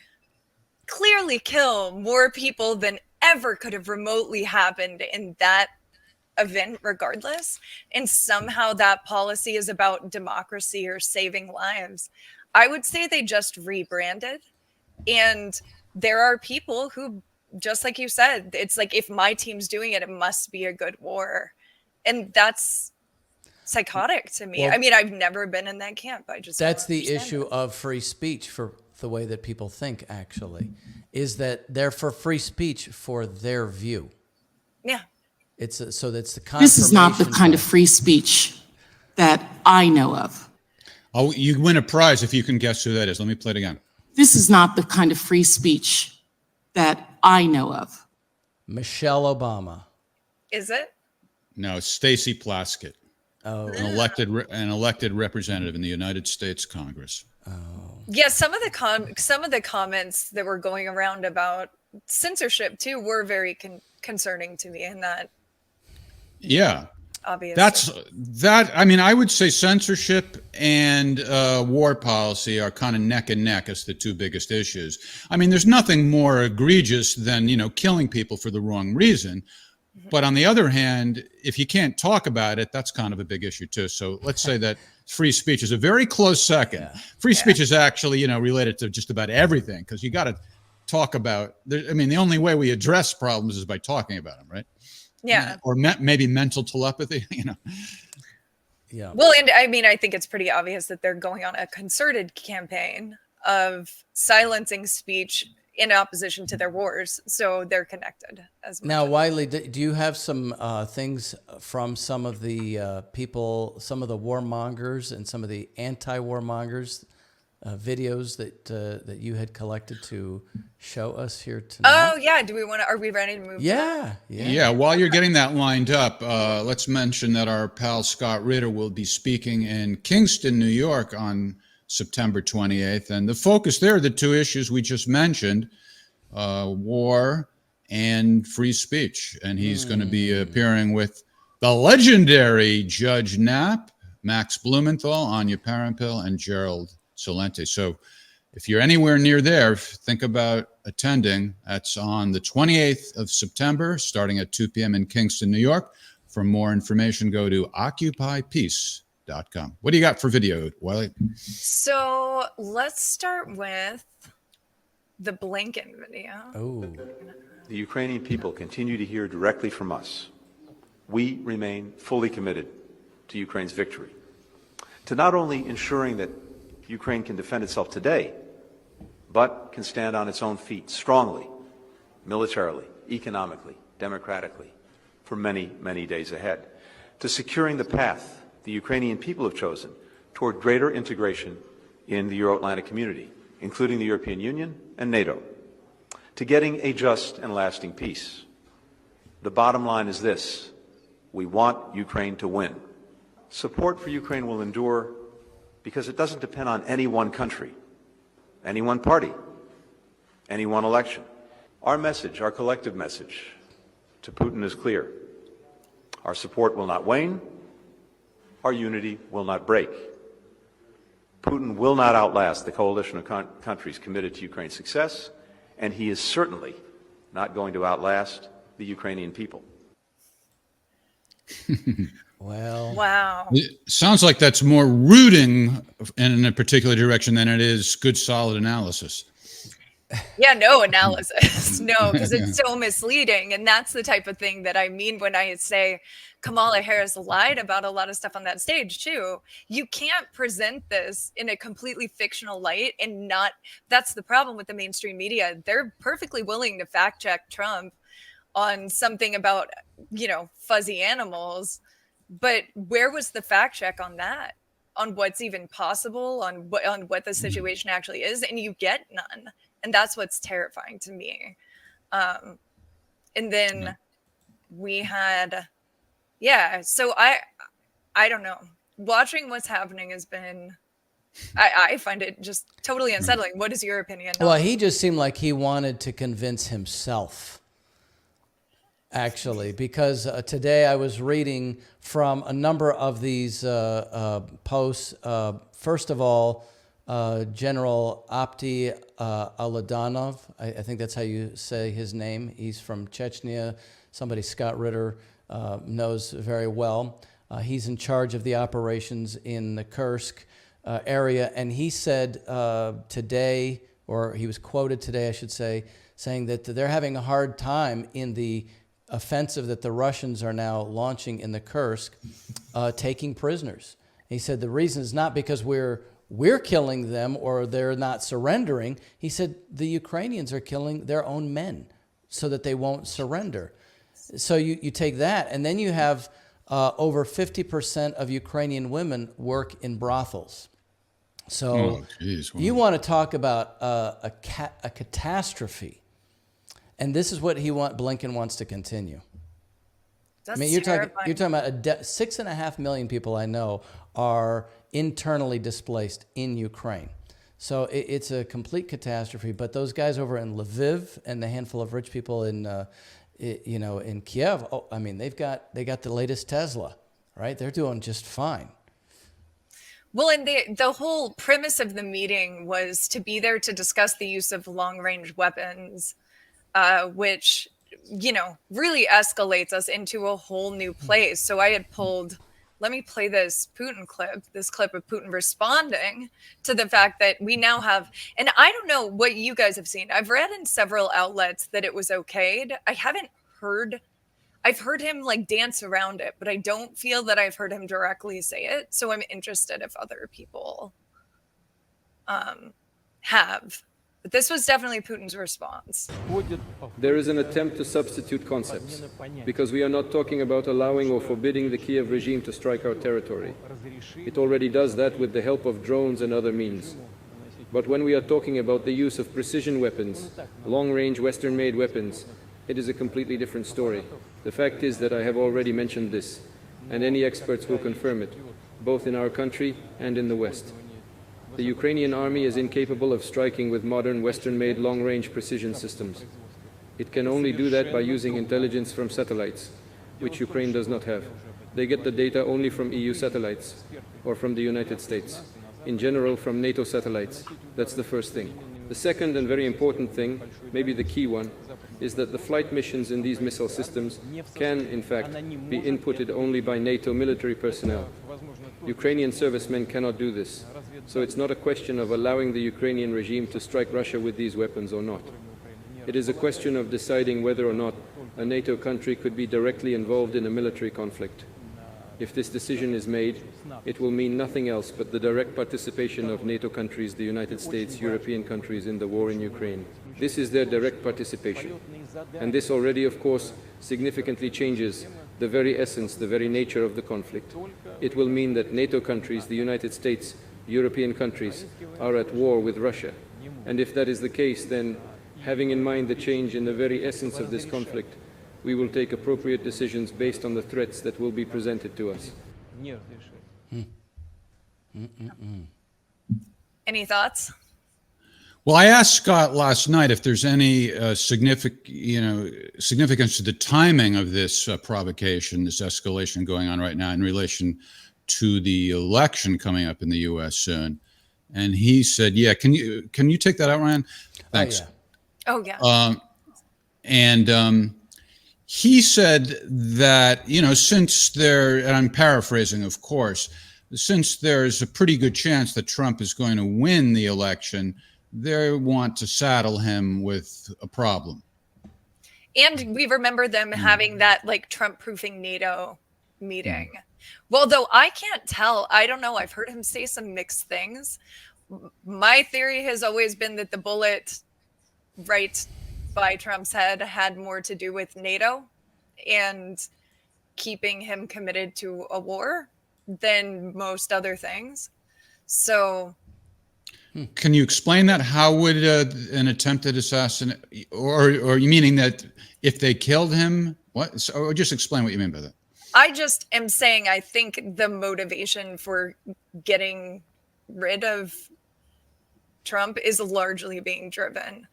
clearly kill more people than ever could have remotely happened in that event regardless, and somehow that policy is about democracy or saving lives. I would say they just rebranded, and there are people who, just like you said, it's like, if my team's doing it, it must be a good war. And that's psychotic to me.
Well,
I mean, I've never been in that camp.
That's the issue of free speech for the way that people think, actually, is that they're for free speech for their view.
Yeah.
So that's the confirmation.
This is not the kind of free speech that I know of.
Oh, you win a prize if you can guess who that is. Let me play it again.
This is not the kind of free speech that I know of.
Michelle Obama.
Is it?
No, Stacey Plaskett, an elected representative in the United States Congress.
Yeah, some of the comments that were going around about censorship too were very concerning to me, and that.
Yeah.
Obviously.
I mean, I would say censorship and war policy are kind of neck and neck as the two biggest issues. I mean, there's nothing more egregious than, killing people for the wrong reason. But on the other hand, if you can't talk about it, that's kind of a big issue too. So let's say that free speech is a very close second. Yeah. Free speech is actually, related to just about everything, because you got to talk about, the only way we address problems is by talking about them, right?
Yeah.
Or maybe mental telepathy,
Yeah.
Well, and I think it's pretty obvious that they're going on a concerted campaign of silencing speech in opposition to their wars. So they're connected as well.
Now, Wiley, do you have some things from some of the people, some of the warmongers and some of the anti-warmongers videos that you had collected to show us here tonight?
Oh yeah, are we ready to move?
Yeah.
While you're getting that lined up, let's mention that our pal Scott Ritter will be speaking in Kingston, New York on September 28th, and the focus there are the two issues we just mentioned, war and free speech, and he's going to be appearing with the legendary Judge Knapp, Max Blumenthal, Anya Parampil, and Gerald Salente. So if you're anywhere near there, think about attending. That's on the 28th of September, starting at 2 p.m. in Kingston, New York. For more information, go to occupypeace.com. What do you got for video, Wiley?
So let's start with the Blinken video.
Oh.
The Ukrainian people continue to hear directly from us. We remain fully committed to Ukraine's victory, to not only ensuring that Ukraine can defend itself today, but can stand on its own feet strongly, militarily, economically, democratically, for many, many days ahead, to securing the path the Ukrainian people have chosen toward greater integration in the Euro-Atlantic community, including the European Union and NATO, to getting a just and lasting peace. The bottom line is this: we want Ukraine to win. Support for Ukraine will endure because it doesn't depend on any one country, any one party, any one election. Our message, our collective message to Putin is clear. Our support will not wane. Our unity will not break. Putin will not outlast the coalition of countries committed to Ukraine's success, and he is certainly not going to outlast the Ukrainian people.
Well,
wow.
It sounds like that's more rooting in a particular direction than it is good, solid analysis.
Yeah, no analysis. No, because it's so misleading. And that's the type of thing that I mean when I say Kamala Harris lied about a lot of stuff on that stage too. You can't present this in a completely fictional light and not, that's the problem with the mainstream media. They're perfectly willing to fact check Trump on something about, fuzzy animals. But where was the fact check on that? On what's even possible, on what the situation actually is? And you get none. And that's what's terrifying to me. And then we had, so I don't know. Watching what's happening has been, I find it just totally unsettling. What is your opinion?
Well, he just seemed like he wanted to convince himself, actually, because today I was reading from a number of these posts. First of all, General Apti Aladanov, I think that's how you say his name. He's from Chechnya, somebody Scott Ritter knows very well. He's in charge of the operations in the Kursk area, and he said today, or he was quoted today, I should say, saying that they're having a hard time in the offensive that the Russians are now launching in the Kursk, taking prisoners. He said the reason is not because we're killing them or they're not surrendering. He said the Ukrainians are killing their own men so that they won't surrender. So you take that, and then you have over 50% of Ukrainian women work in brothels. So you want to talk about a catastrophe, and this is what Blinken wants to continue.
That's
I mean, you're
terrifying.
talking about 6.5 million people I know are internally displaced in Ukraine. So it's a complete catastrophe. But those guys over in Lviv and the handful of rich people in in Kiev, I mean, they got the latest Tesla, right? They're doing just fine.
Well, and the whole premise of the meeting was to be there to discuss the use of long-range weapons, which, really escalates us into a whole new place. So I had pulled, let me play this clip of Putin responding to the fact that we now have, and I don't know what you guys have seen. I've read in several outlets that it was okayed. I've heard him like dance around it, but I don't feel that I've heard him directly say it. So I'm interested if other people have. But this was definitely Putin's response.
There is an attempt to substitute concepts, because we are not talking about allowing or forbidding the Kiev regime to strike our territory. It already does that with the help of drones and other means. But when we are talking about the use of precision weapons, long-range Western-made weapons, it is a completely different story. The fact is that I have already mentioned this, and any experts will confirm it, both in our country and in the West. The Ukrainian army is incapable of striking with modern Western-made long-range precision systems. It can only do that by using intelligence from satellites, which Ukraine does not have. They get the data only from EU satellites, or from the United States. In general, from NATO satellites. That's the first thing. The second and very important thing, maybe the key one, is that the flight missions in these missile systems can, in fact, be inputted only by NATO military personnel. Ukrainian servicemen cannot do this. So it's not a question of allowing the Ukrainian regime to strike Russia with these weapons or not. It is a question of deciding whether or not a NATO country could be directly involved in a military conflict. If this decision is made, it will mean nothing else but the direct participation of NATO countries, the United States, European countries in the war in Ukraine. This is their direct participation. And this already, of course, significantly changes the very essence, the very nature of the conflict. It will mean that NATO countries, the United States, European countries, are at war with Russia. And if that is the case, then having in mind the change in the very essence of this conflict, we will take appropriate decisions based on the threats that will be presented to us.
Any thoughts?
Well, I asked Scott last night if there's any significance to the timing of this provocation, this escalation going on right now in relation to the election coming up in the U.S. soon. And he said, "Yeah, can you take that out, Ryan? Thanks."
Oh yeah.
He said that, since and I'm paraphrasing, of course, since there's a pretty good chance that Trump is going to win the election, they want to saddle him with a problem.
And we remember them having that like Trump-proofing NATO meeting. Well, though I can't tell, I don't know. I've heard him say some mixed things. My theory has always been that the bullet right by Trump's head had more to do with NATO and keeping him committed to a war than most other things. So
can you explain that? How would an attempted assassin, or you meaning that if they killed him, what? Or just explain what you mean by that.
I just am saying I think the motivation for getting rid of Trump is largely being driven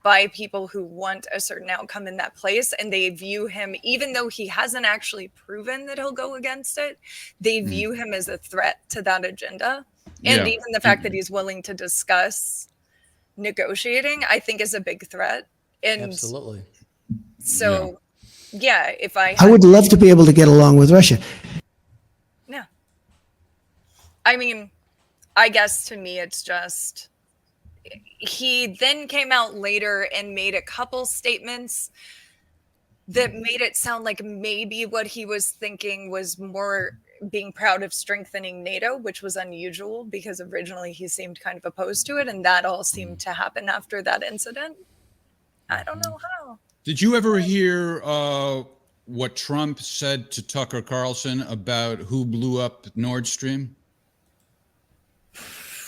by people who want a certain outcome in that place, and they view him, even though he hasn't actually proven that he'll go against it, they view him as a threat to that agenda. And even the fact that he's willing to discuss negotiating, I think is a big threat. And
absolutely.
So, if I
would love to be able to get along with Russia.
Yeah. I mean, I guess to me, it's just, he then came out later and made a couple statements that made it sound like maybe what he was thinking was more being proud of strengthening NATO, which was unusual because originally he seemed kind of opposed to it. And that all seemed to happen after that incident. I don't know how.
Did you ever hear what Trump said to Tucker Carlson about who blew up Nord Stream?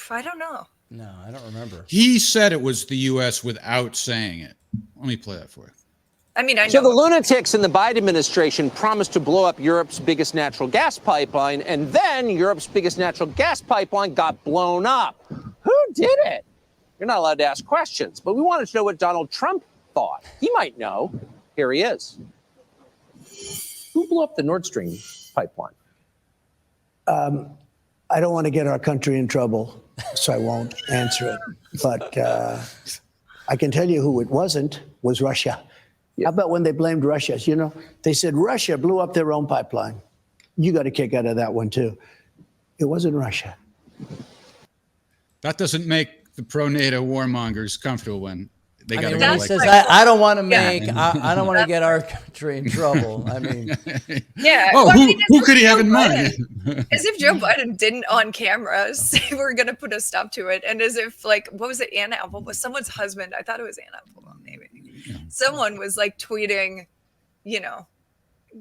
I don't know.
No, I don't remember.
He said it was the U.S. without saying it. Let me play that for you.
I mean, I know.
So the lunatics in the Biden administration promised to blow up Europe's biggest natural gas pipeline, and then Europe's biggest natural gas pipeline got blown up. Who did it? You're not allowed to ask questions, but we wanted to know what Donald Trump thought. He might know. Here he is. Who blew up the Nord Stream pipeline?
I don't want to get our country in trouble, so I won't answer it. But I can tell you who it wasn't, was Russia. How about when they blamed Russia? You know, they said Russia blew up their own pipeline. You got a kick out of that one, too. It wasn't Russia.
That doesn't make the pro-NATO warmongers comfortable when they got to
he says, I don't want to make, I don't want to get our country in trouble. I mean,
yeah.
Oh,
well, I mean,
who could he have in mind?
As if Joe Biden didn't on camera say we're going to put a stop to it. And as if, like, what was it? Ann Applebaum was someone's husband. I thought it was Ann Applebaum, maybe. Someone was like tweeting, you know,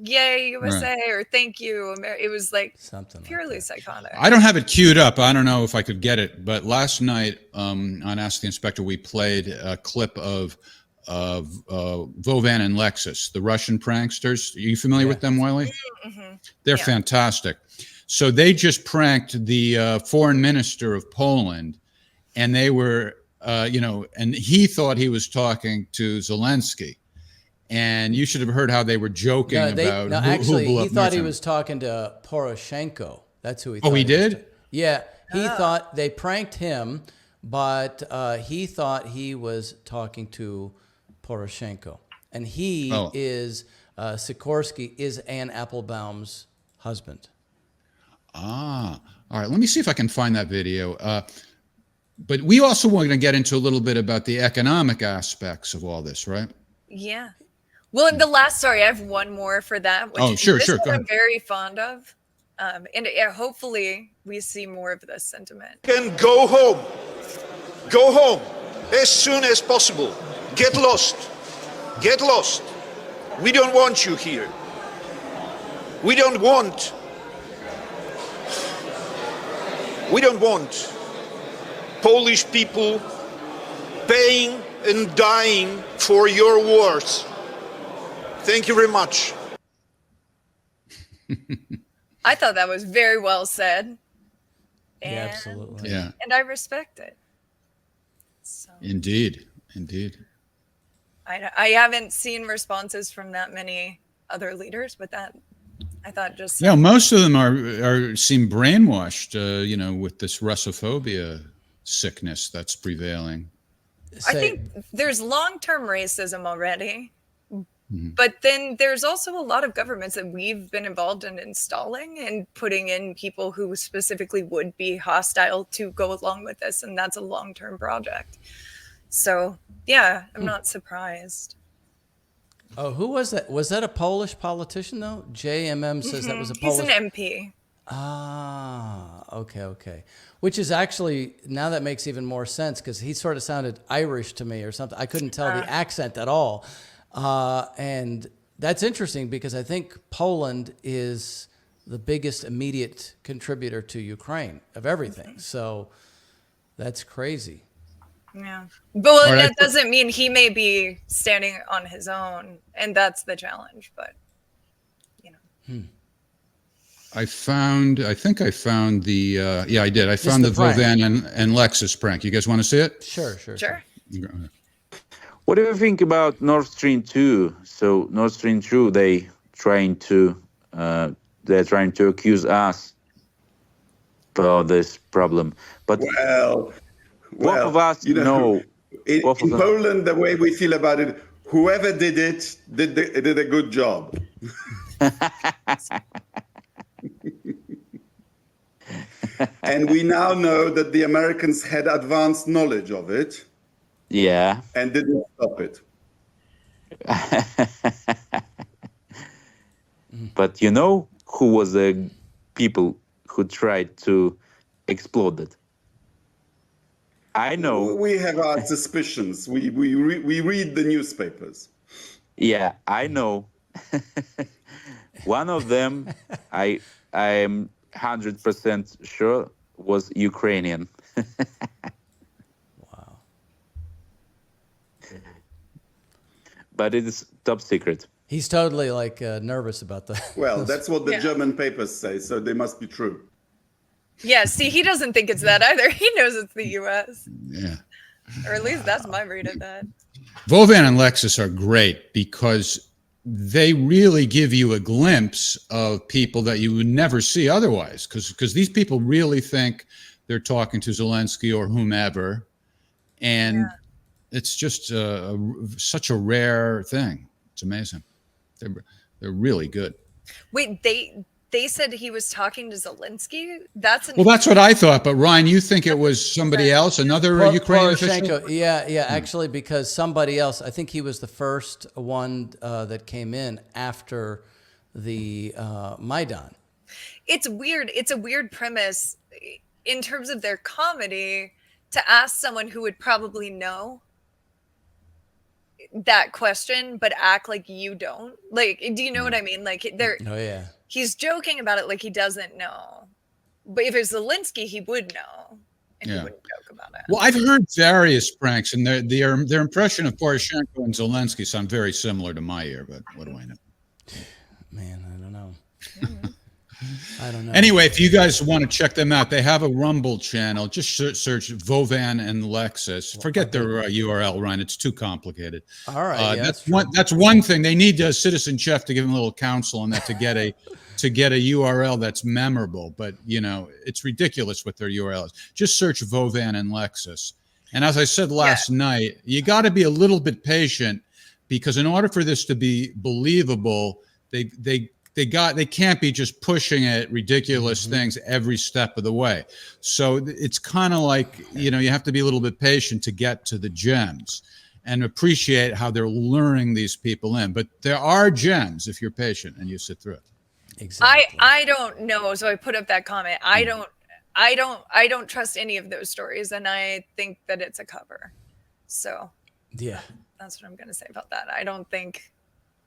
yay USA right. or thank you. It was like something purely like psychotic.
I don't have it queued up. I don't know if I could get it. But last night on Ask the Inspector, we played a clip of Vovan and Lexus, the Russian pranksters. Are you familiar with them, Wiley? Mm-hmm. They're fantastic. So they just pranked the foreign minister of Poland, and they were, and he thought he was talking to Zelensky. And you should have heard how they were joking about
actually,
who blew up
he thought
Milton.
he was talking to Poroshenko. That's who he thought.
Oh, he did?
Yeah. He thought they pranked him, but he thought he was talking to Poroshenko. And he is, Sikorsky is Ann Applebaum's husband.
Ah, all right. Let me see if I can find that video. But we also want to get into a little bit about the economic aspects of all this, right?
Yeah. Well, in the last, sorry, I have one more for that. Which
sure.
I'm very fond of. And hopefully we see more of this sentiment.
Can go home. Go home as soon as possible. Get lost. Get lost. We don't want you here. We don't want Polish people paying and dying for your wars. Thank you very much.
I thought that was very well said. And,
yeah, absolutely.
Yeah.
And I respect it. So,
Indeed.
I haven't seen responses from that many other leaders, but that I thought just
most of them seem brainwashed, with this Russophobia sickness that's prevailing.
I think there's long-term racism already, but then there's also a lot of governments that we've been involved in installing and putting in people who specifically would be hostile to go along with this, and that's a long-term project. So, yeah, I'm not surprised.
Oh, who was that? Was that a Polish politician, though? JMM says that was a Polish...
He's an MP.
Ah, okay. Which is actually, now that makes even more sense, because he sort of sounded Irish to me or something. I couldn't tell the accent at all. And that's interesting, because I think Poland is the biggest immediate contributor to Ukraine of everything. So that's crazy.
Yeah. But that doesn't mean he may be standing on his own, and that's the challenge, but,
I think I found the, I did. I found the Vovan and Lexus prank. You guys want to see it?
Sure.
What do you think about Nord Stream 2? So Nord Stream 2, they're trying to accuse us for this problem. But
both
of us know.
In Poland, the way we feel about it, whoever did it did a good job. And we now know that the Americans had advanced knowledge of it.
Yeah.
And didn't stop it.
But you know who was the people who tried to explode it? I know.
We have our suspicions. We read the newspapers.
Yeah, I know. One of them, I am 100% sure was Ukrainian.
Wow.
But it is top secret.
He's totally like nervous about the.
Well, that's what the German papers say, so they must be true.
Yeah, see, he doesn't think it's that either. He knows it's the U.S.
Yeah.
Or at least that's my read of that.
Vovan and Lexus are great because they really give you a glimpse of people that you would never see otherwise. Because these people really think they're talking to Zelensky or whomever, and it's just such a rare thing. It's amazing. They're really good.
Wait, they said he was talking to Zelensky? That's
Well, that's what I thought. But Ryan, you think it was somebody else, another Ukrainian official?
Yeah, actually, because somebody else. I think he was the first one that came in after the Maidan.
It's weird. It's a weird premise in terms of their comedy to ask someone who would probably know that question, but act like you don't. Like, do you know what I mean? Like, they're.
Oh yeah.
He's joking about it like he doesn't know. But if it's Zelensky, he would know. And he wouldn't joke about it.
Well, I've heard various pranks, and their impression of Poroshenko and Zelensky sound very similar to my ear, but what do I know?
Man, I don't know. I don't know.
Anyway, if you guys want to check them out, they have a Rumble channel. Just search Vovan and Lexus. Forget their URL, Ryan. It's too complicated.
All right.
That's one thing. They need a citizen chef to give them a little counsel on that to get a URL that's memorable. But, you know, it's ridiculous what their URL is. Just search Vovan and Lexus. And as I said last night, you got to be a little bit patient because in order for this to be believable, they can't be just pushing at ridiculous things every step of the way. So it's kind of like, you know, you have to be a little bit patient to get to the gems and appreciate how they're luring these people in. But there are gems if you're patient and you sit through it.
Exactly.
I don't know. So I put up that comment. I don't trust any of those stories, and I think that it's a cover. So
yeah,
that's what I'm going to say about that. I don't think.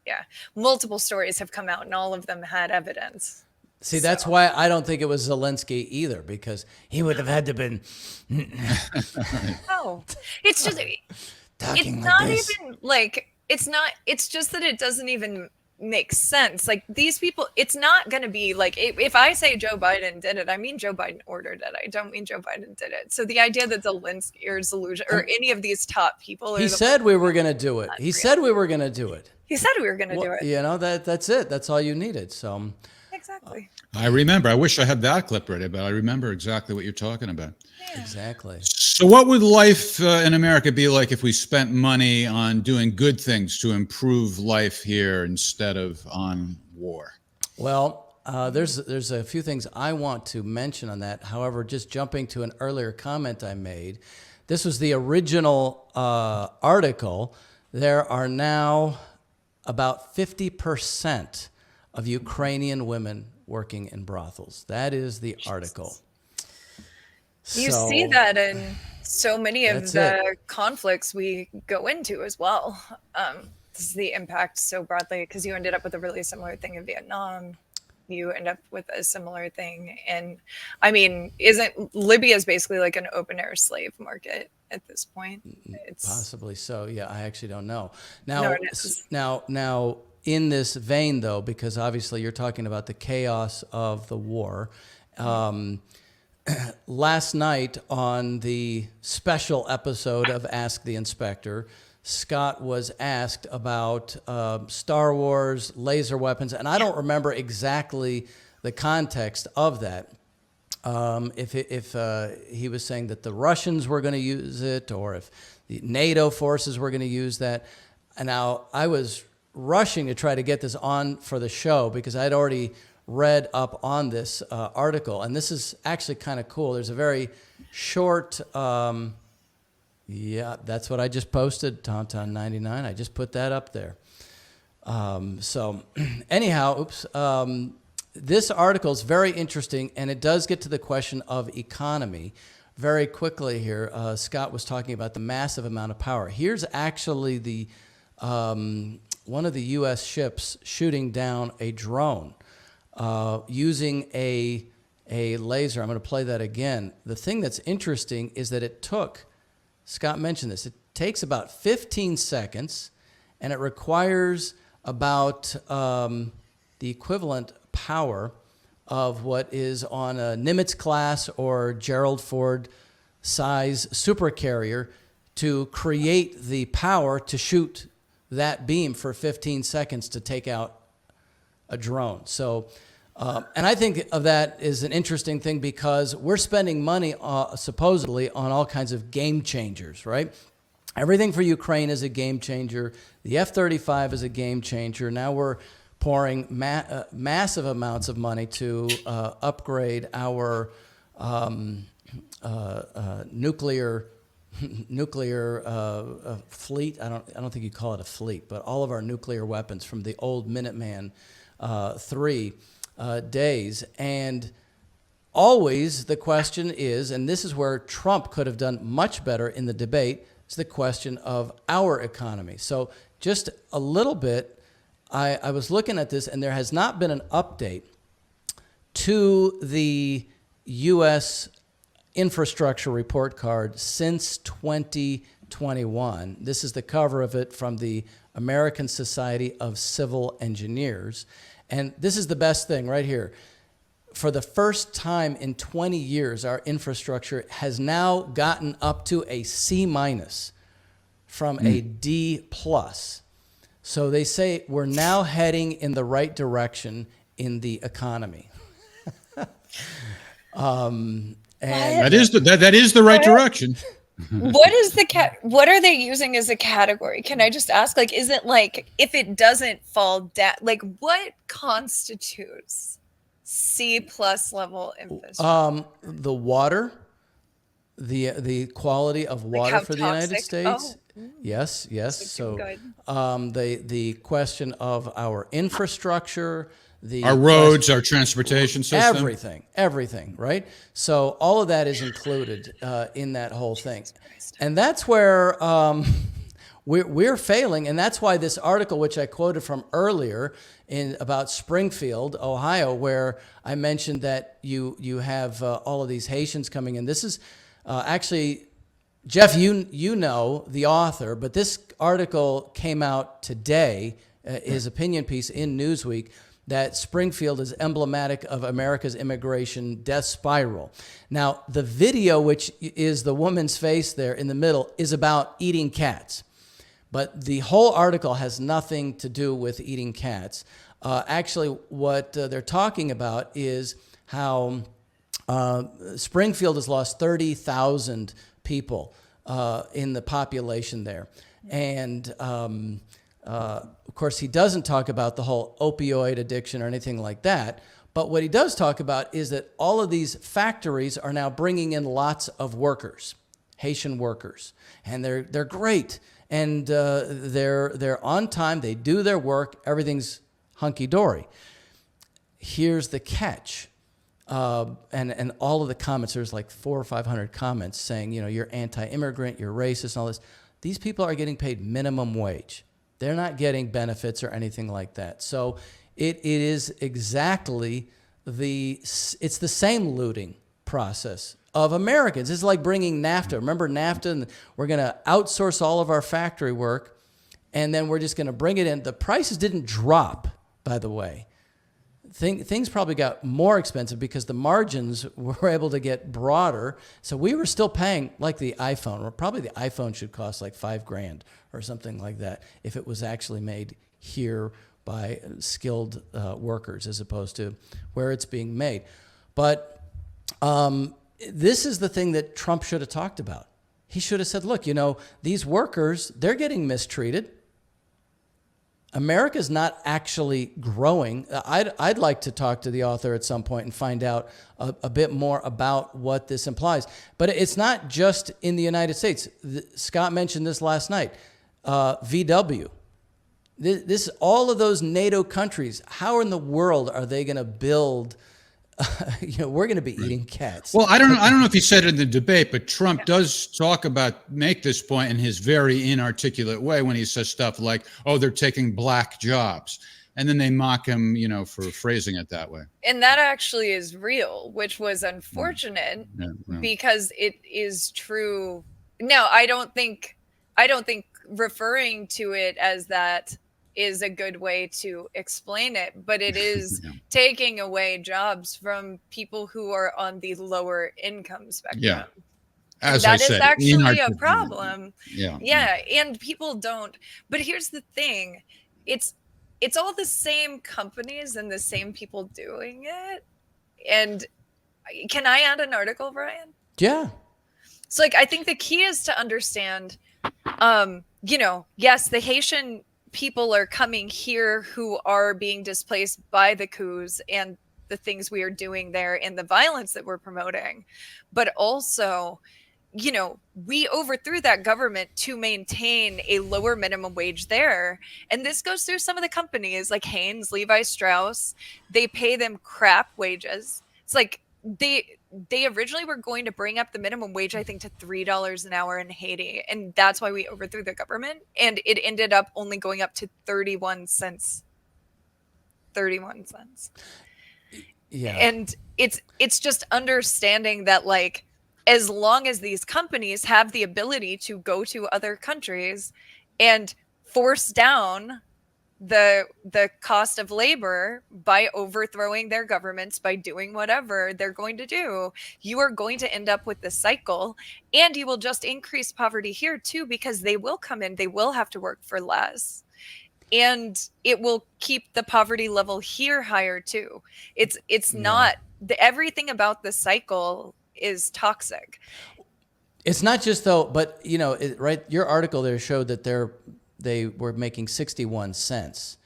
Yeah, multiple stories have come out and all of them had evidence.
See, that's why I don't think it was Zelensky either, because he would have had to been.
No, it's just, it's not even like, it's just that it doesn't even make sense. Like these people, it's not going to be like, if I say Joe Biden did it, I mean Joe Biden ordered it. I don't mean Joe Biden did it. So the idea that Zelensky or Zelensky or any of these top people.
He said we were going to do it. He said we were going to do it.
He said we were going to do it.
You know, that's it. That's all you needed. So
exactly.
I remember. I wish I had that clip ready, but I remember exactly what you're talking about.
Yeah.
Exactly.
So what would life in America be like if we spent money on doing good things to improve life here instead of on war?
Well, there's a few things I want to mention on that. However, just jumping to an earlier comment I made, this was the original article. There are now about 50% of Ukrainian women working in brothels. That is the article.
You see that in so many of the conflicts we go into as well. This is the impact so broadly because you ended up with a really similar thing in Vietnam. You end up with a similar thing. And I mean, Libya is basically like an open air slave market at this point? It's
possibly so. Yeah, I actually don't know. Now, in this vein, though, because obviously you're talking about the chaos of the war. Last night on the special episode of Ask the Inspector, Scott was asked about Star Wars, laser weapons, and I don't remember exactly the context of that. If he was saying that the Russians were going to use it, or if the NATO forces were going to use that. And now I was rushing to try to get this on for the show because I'd already read up on this article, and this is actually kind of cool. There's a very short. Yeah, that's what I just posted, Tauntaun99. I just put that up there. So anyhow, this article is very interesting, and it does get to the question of economy. Very quickly here, Scott was talking about the massive amount of power. Here's actually the one of the U.S. ships shooting down a drone using a laser. I'm going to play that again. The thing that's interesting is that it took, Scott mentioned this, it takes about 15 seconds, and it requires about the equivalent power of what is on a Nimitz class or Gerald Ford size supercarrier to create the power to shoot that beam for 15 seconds to take out a drone. So, and I think of that as an interesting thing because we're spending money supposedly on all kinds of game changers, right? Everything for Ukraine is a game changer. The F-35 is a game changer. Now we're pouring massive amounts of money to upgrade our nuclear fleet. I don't think you call it a fleet, but all of our nuclear weapons from the old Minuteman III days. And always the question is, and this is where Trump could have done much better in the debate, is the question of our economy. So just a little bit, I was looking at this, and there has not been an update to the U.S. infrastructure report card since 2021. This is the cover of it from the American Society of Civil Engineers. And this is the best thing right here. For the first time in 20 years, our infrastructure has now gotten up to a C- from a D+. So they say we're now heading in the right direction in the economy.
And that is the right direction.
What is what are they using as a category? Can I just ask, like, is it like if it doesn't fall down, like what constitutes C+ level infrastructure?
The water, the quality of water
Like how
for the United
toxic?
States.
Oh.
Yes. So
good.
the question of our infrastructure,
our roads, our transportation system,
everything, right? So all of that is included in that whole thing, and that's where we're failing, and that's why this article, which I quoted from earlier, about Springfield, Ohio, where I mentioned that you have all of these Haitians coming in. This is actually, Jeff, you know the author, but this article came out today, his opinion piece in Newsweek, that Springfield is emblematic of America's immigration death spiral. Now, the video, which is the woman's face there in the middle, is about eating cats. But the whole article has nothing to do with eating cats. Actually, what they're talking about is how Springfield has lost 30,000 people in the population there. And of course, he doesn't talk about the whole opioid addiction or anything like that. But what he does talk about is that all of these factories are now bringing in lots of workers, Haitian workers, and they're great, and they're on time. They do their work. Everything's hunky dory. Here's the catch. And all of the comments, there's like 400 or 500 comments saying, you're anti-immigrant, you're racist, and all this. These people are getting paid minimum wage. They're not getting benefits or anything like that. So it is exactly it's the same looting process of Americans. It's like bringing NAFTA. Remember NAFTA? And we're going to outsource all of our factory work, and then we're just going to bring it in. The prices didn't drop, by the way. Things probably got more expensive because the margins were able to get broader. So we were still paying like the iPhone, or probably the iPhone should cost like $5,000 or something like that if it was actually made here by skilled workers as opposed to where it's being made. But this is the thing that Trump should have talked about. He should have said, look, these workers, they're getting mistreated. America's not actually growing. I'd like to talk to the author at some point and find out a bit more about what this implies. But it's not just in the United States. Scott mentioned this last night. VW. All of those NATO countries, how in the world are they going to build we're going to be eating cats.
Well, I don't know if he said it in the debate, but Trump does make this point in his very inarticulate way when he says stuff like, "Oh, they're taking black jobs," and then they mock him, for phrasing it that way.
And that actually is real, which was unfortunate because it is true. No, I don't think referring to it as that is a good way to explain it, but it is taking away jobs from people who are on the lower income spectrum.
Yeah.
That is actually a problem.
Yeah.
And people don't. But here's the thing. It's all the same companies and the same people doing it. And can I add an article, Brian?
Yeah.
So I think the key is to understand, yes, the Haitian people are coming here who are being displaced by the coups and the things we are doing there and the violence that we're promoting. But also, we overthrew that government to maintain a lower minimum wage there. And this goes through some of the companies like Hanes, Levi Strauss. They pay them crap wages. It's like they originally were going to bring up the minimum wage, I think, to $3 an hour in Haiti. And that's why we overthrew the government. And it ended up only going up to 31 cents. 31 cents.
Yeah.
And it's just understanding that, as long as these companies have the ability to go to other countries and force down the cost of labor by overthrowing their governments, by doing whatever they're going to do, you are going to end up with this cycle, and you will just increase poverty here too, because they will come in, they will have to work for less, and it will keep the poverty level here higher too. It's not everything about the cycle is toxic.
It's not just though, but right, your article there showed that they were making 61 cents.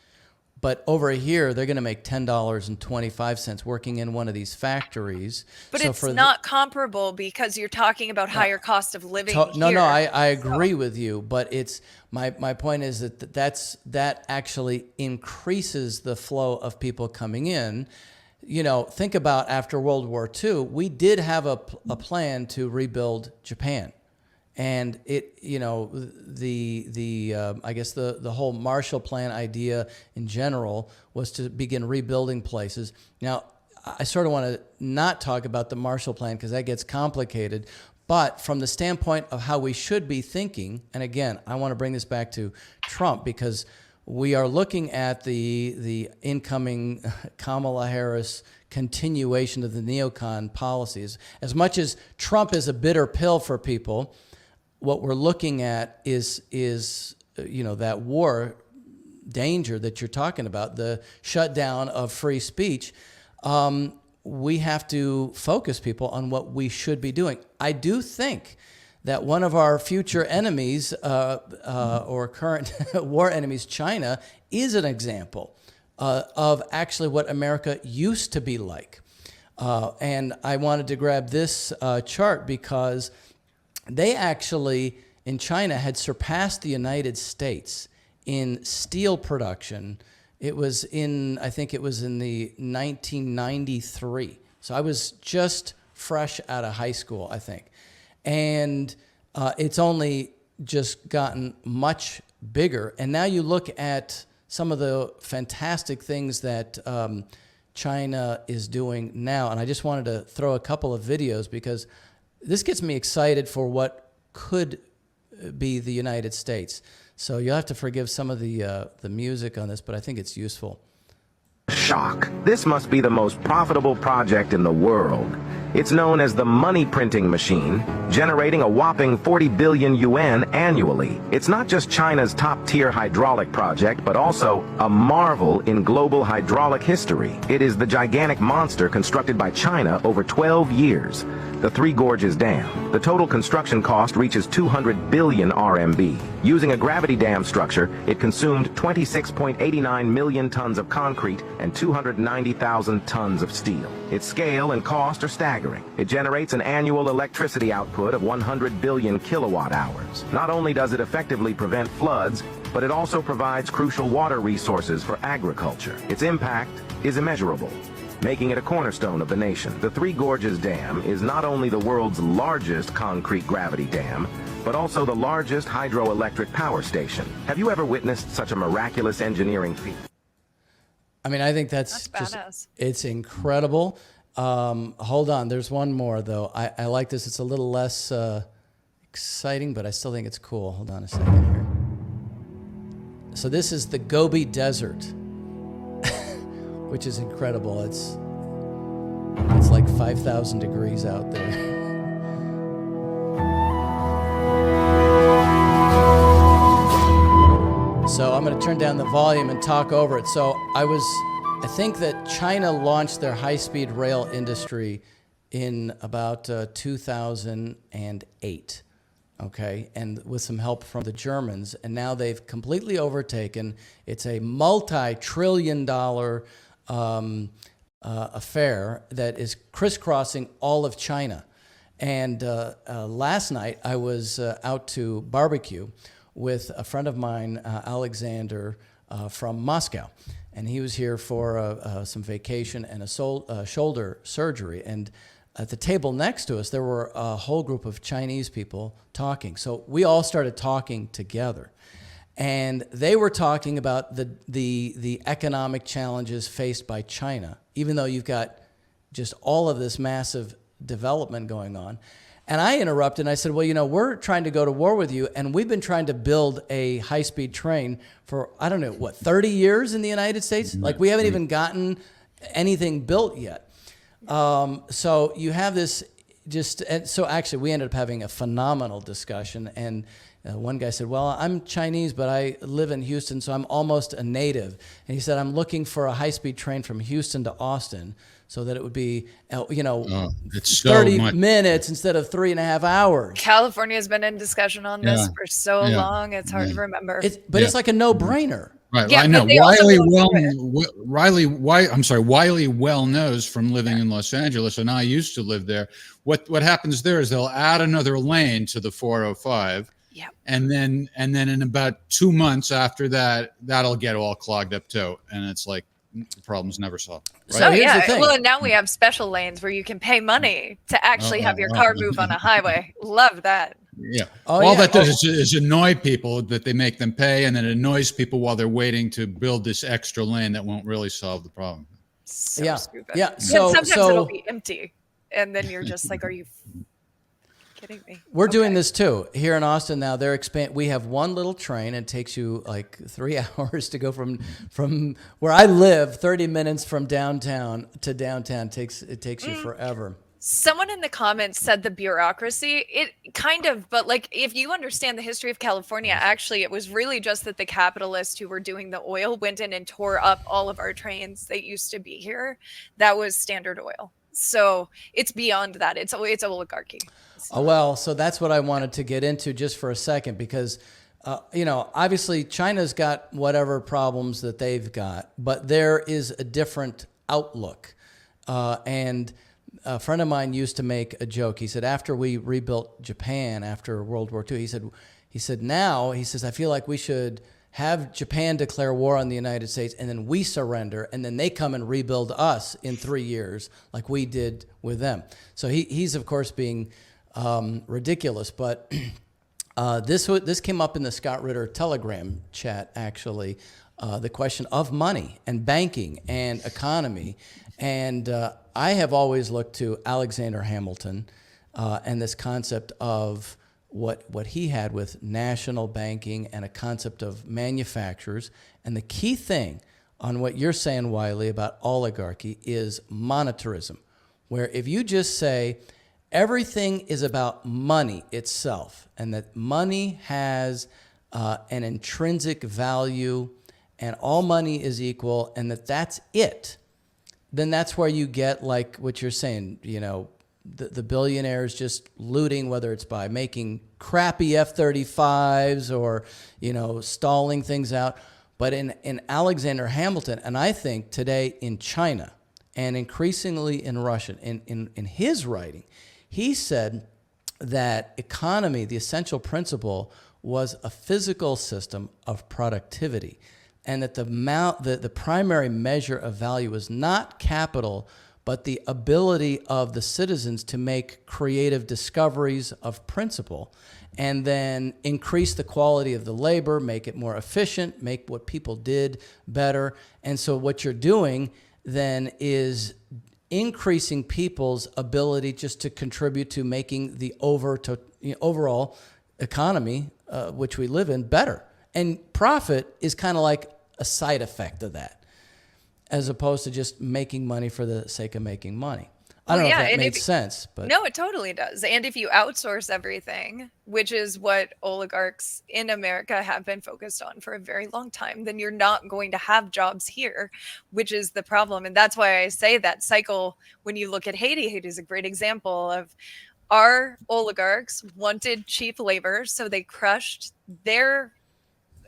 But over here, they're going to make $10.25 working in one of these factories.
But so it's not comparable because you're talking about higher cost of living here.
No, I agree with you. But it's my point is that actually increases the flow of people coming in. Think about after World War II, we did have a plan to rebuild Japan. And it, I guess the whole Marshall Plan idea in general was to begin rebuilding places. Now, I sort of want to not talk about the Marshall Plan because that gets complicated. But from the standpoint of how we should be thinking, and again, I want to bring this back to Trump because we are looking at the incoming Kamala Harris continuation of the neocon policies. As much as Trump is a bitter pill for people, what we're looking at is that war danger that you're talking about, the shutdown of free speech. We have to focus people on what we should be doing. I do think that one of our future enemies or current war enemies, China, is an example of actually what America used to be like. And I wanted to grab this chart because they actually, in China, had surpassed the United States in steel production. It was I think it was in the 1993. So I was just fresh out of high school, I think. And it's only just gotten much bigger. And now you look at some of the fantastic things that China is doing now. And I just wanted to throw a couple of videos because this gets me excited for what could be the United States. So you'll have to forgive some of the music on this, but I think it's useful.
Shock. This must be the most profitable project in the world. It's known as the money printing machine, generating a whopping 40 billion yuan annually. It's not just China's top-tier hydraulic project, but also a marvel in global hydraulic history. It is the gigantic monster constructed by China over 12 years, the Three Gorges Dam. The total construction cost reaches 200 billion RMB. Using a gravity dam structure, it consumed 26.89 million tons of concrete and 290,000 tons of steel. Its scale and cost are staggering. It generates an annual electricity output of 100 billion kilowatt hours. Not only does it effectively prevent floods, but it also provides crucial water resources for agriculture. Its impact is immeasurable. making it a cornerstone of the nation. The Three Gorges Dam is not only the world's largest concrete gravity dam, but also the largest hydroelectric power station. Have you ever witnessed such a miraculous engineering feat?
I mean, I think that's just,
badass.
it's incredible. Hold on, there's one more though. I like this. It's a little less exciting, but I still think it's cool. Hold on a second here. So this is the Gobi Desert, which is incredible. It's like 5,000 degrees out there. So I'm going to turn down the volume and talk over it. So I think that China launched their high-speed rail industry in about 2008, okay, and with some help from the Germans. And now they've completely overtaken. It's a multi-trillion-dollar affair that is crisscrossing all of China. And last night I was out to barbecue with a friend of mine, Alexander, from Moscow. And he was here for some vacation and a shoulder surgery. And at the table next to us, there were a whole group of Chinese people talking. So we all started talking together. And they were talking about the economic challenges faced by China, even though you've got just all of this massive development going on. And I interrupted and I said, well, you know, we're trying to go to war with you, and we've been trying to build a high-speed train for, I don't know, what, 30 years in the United States? Like, we haven't even gotten anything built yet. So you have this so actually we ended up having a phenomenal discussion. And one guy said, well, I'm Chinese, but I live in Houston, so I'm almost a native. And he said, I'm looking for a high-speed train from Houston to Austin, so that it would be,
it's
30 minutes instead of 3.5 hours.
California has been in discussion on this for so long, it's hard to remember.
It's like a no-brainer.
Right,
Yeah,
I know.
Wiley
Wiley well knows from living in Los Angeles, and I used to live there. What happens there is they'll add another lane to the 405.
Yeah.
And then in about 2 months after that, that'll get all clogged up too. And it's like, the problem's never solved. Right?
So yeah, well, and now we have special lanes where you can pay money to actually have your car move on a highway. Love that.
Yeah. All that does is annoy people, that they make them pay, and then it annoys people while they're waiting to build this extra lane that won't really solve the problem.
So stupid.
Yeah.
And
So
sometimes it'll be empty, and then you're just like, are you kidding me?
We're doing this too here in Austin now. We have one little train, and it takes you like 3 hours to go from where I live. 30 minutes from downtown to downtown it takes you forever.
Someone in the comments said the bureaucracy. It kind of, but like, if you understand the history of California, actually, it was really just that the capitalists who were doing the oil went in and tore up all of our trains that used to be here. That was Standard Oil. So it's beyond that. It's oligarchy.
Oh, well, so that's what I wanted to get into just for a second, because, obviously China's got whatever problems that they've got, but there is a different outlook. And a friend of mine used to make a joke. He said, after we rebuilt Japan after World War II, he said, I feel like we should have Japan declare war on the United States, and then we surrender, and then they come and rebuild us in 3 years like we did with them. So he's of course being ridiculous, but this came up in the Scott Ritter Telegram chat, actually, the question of money and banking and economy. And I have always looked to Alexander Hamilton and this concept of what he had with national banking and a concept of manufacturers. And the key thing on what you're saying, Wiley, about oligarchy is monetarism, where if you just say everything is about money itself, and that money has an intrinsic value and all money is equal, and that's it, then that's where you get like what you're saying, the billionaires just looting, whether it's by making crappy F-35s or, stalling things out. But in Alexander Hamilton, and I think today in China and increasingly in Russia, in his writing, he said that economy, the essential principle, was a physical system of productivity. and that the primary measure of value is not capital, but the ability of the citizens to make creative discoveries of principle, and then increase the quality of the labor, make it more efficient, make what people did better. And so what you're doing then is increasing people's ability just to contribute to making the overall economy, which we live in, better. And profit is kind of like a side effect of that, as opposed to just making money for the sake of making money. I don't know if that made sense, but
no, it totally does. And if you outsource everything, which is what oligarchs in America have been focused on for a very long time, then you're not going to have jobs here, which is the problem. And that's why I say that cycle, when you look at Haiti, Haiti is a great example of our oligarchs wanted cheap labor, so they crushed their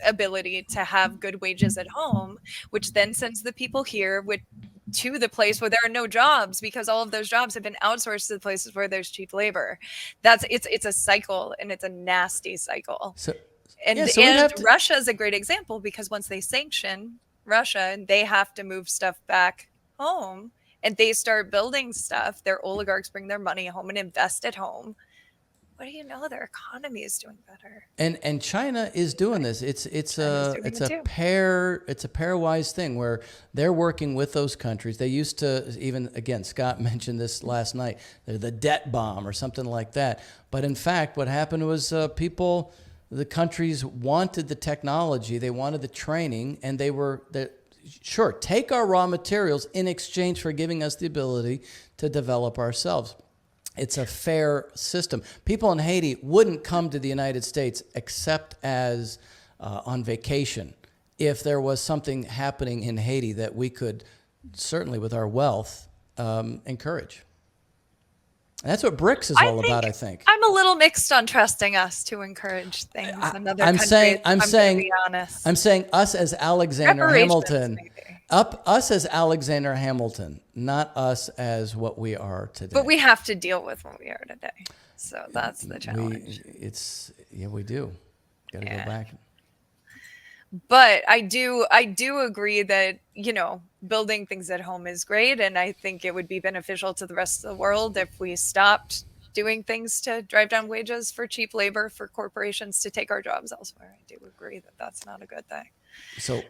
ability to have good wages at home, which then sends the people here to the place where there are no jobs, because all of those jobs have been outsourced to the places where there's cheap labor. It's a cycle, and it's a nasty cycle. And Russia is a great example, because once they sanction Russia and they have to move stuff back home and they start building stuff, their oligarchs bring their money home and invest at home. What do you know? Their economy is doing better.
And China is doing this. It's a pairwise thing where they're working with those countries. They used to, even again, Scott mentioned this last night, the debt bomb or something like that. But in fact, what happened was the countries wanted the technology, they wanted the training, and sure, take our raw materials in exchange for giving us the ability to develop ourselves. It's a fair system. People in Haiti wouldn't come to the United States except as on vacation if there was something happening in Haiti that we could, certainly with our wealth, encourage. And that's what BRICS is all about, I think.
I'm a little mixed on trusting us to encourage things in other countries. I'm saying
us as Alexander Hamilton. Us as Alexander Hamilton, not us as what we are today.
But we have to deal with what we are today. So that's the challenge.
We do. Got to go back.
But I do agree that, building things at home is great. And I think it would be beneficial to the rest of the world if we stopped doing things to drive down wages for cheap labor for corporations to take our jobs elsewhere. I do agree that that's not a good thing.
So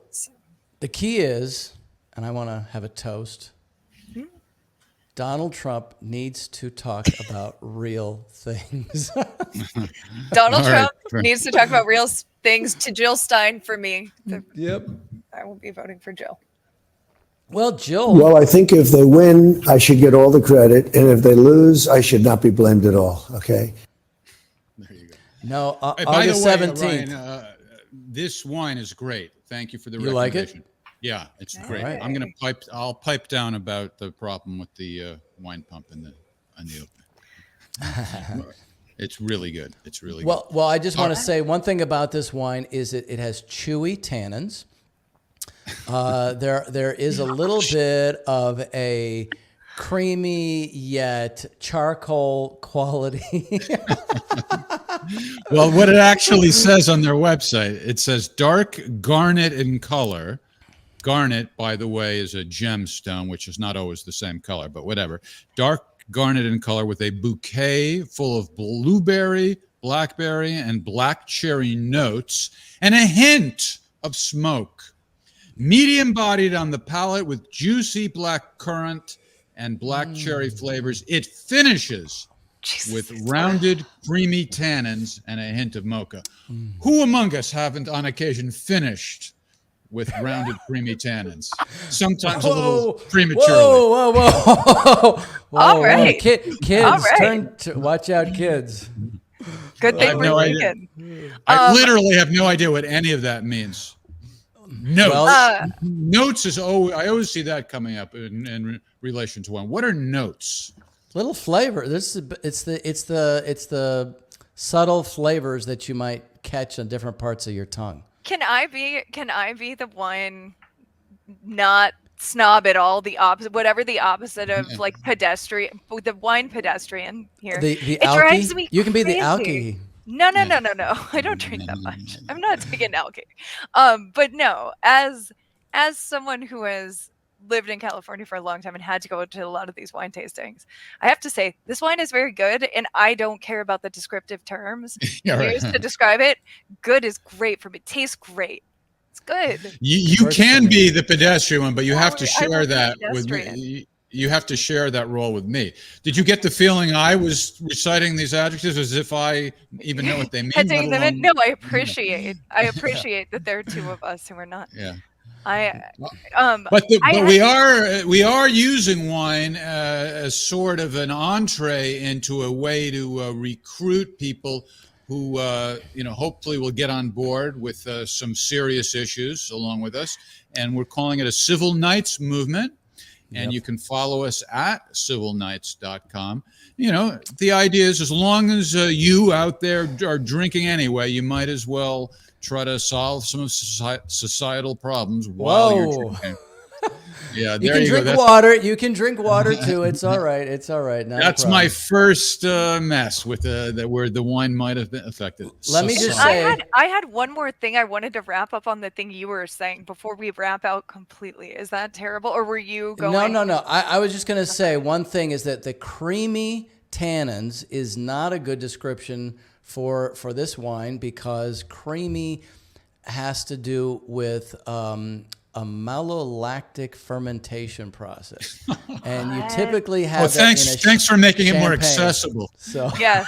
the key is, and I want to have a toast, Donald Trump needs to talk about real things.
Donald Trump needs to talk about real things to Jill Stein for me.
Yep.
I will be voting for Jill.
Well, Jill.
Well, I think if they win, I should get all the credit. And if they lose, I should not be blamed at all. Okay?
There you go. No,
August
17th.
Ryan, this wine is great. Thank you for the
recommendation.
You like it?
Yeah,
it's great. Right. I'll pipe down about the problem with the wine pump in the open. It's really good. It's really good.
Well, I just want to say one thing about this wine is it has chewy tannins. There is a little bit of a creamy yet charcoal quality.
Well, what it actually says on their website, it says dark garnet in color. Garnet, by the way, is a gemstone, which is not always the same color, but whatever. Dark garnet in color with a bouquet full of blueberry, blackberry, and black cherry notes, and a hint of smoke. Medium bodied on the palate with juicy black currant and black cherry flavors. It finishes with rounded, creamy tannins and a hint of mocha. Who among us haven't on occasion finished with rounded, creamy tannins? Sometimes a little prematurely.
Whoa.
All right.
Kids,
all right.
Watch out, kids.
Good thing we're vegan.
I literally have no idea what any of that means. Notes. Notes is I always see that coming up in relation to wine. What are notes?
Little flavor. It's the subtle flavors that you might catch on different parts of your tongue.
Can I be the one not snob at all? The opposite, whatever the opposite of like pedestrian, the wine pedestrian here.
The
it
alky?
drives me
You can be
crazy.
the alky.
No. I don't drink that much. I'm not taking alcohol. But no, as someone who has lived in California for a long time and had to go to a lot of these wine tastings, I have to say this wine is very good, and I don't care about the descriptive terms used to describe it. Good is great for me. Tastes great. It's good.
You can be the pedestrian one, but you have to share that with me. You have to share that role with me. Did you get the feeling I was reciting these adjectives as if I even know what they mean?
No, I appreciate that there are two of us who are not.
Yeah.
But
we are using wine as sort of an entree into a way to recruit people who hopefully will get on board with some serious issues along with us, and we're calling it a Civil Knights movement. And you can follow us at civilknights.com. The idea is, as long as you out there are drinking anyway, you might as well try to solve some of societal problems while you're drinking. Yeah,
you can drink water. You can drink water too. It's all right. It's all right.
That's my first mess with where the wine might have been affected.
Let me just say,
I had one more thing I wanted to wrap up on the thing you were saying before we wrap out completely. Is that terrible, or were you going?
No. I was just going to say one thing is that the creamy tannins is not a good description for this wine, because creamy has to do with a malolactic fermentation process, and you typically have.
Thanks for making it more accessible.
So
yes,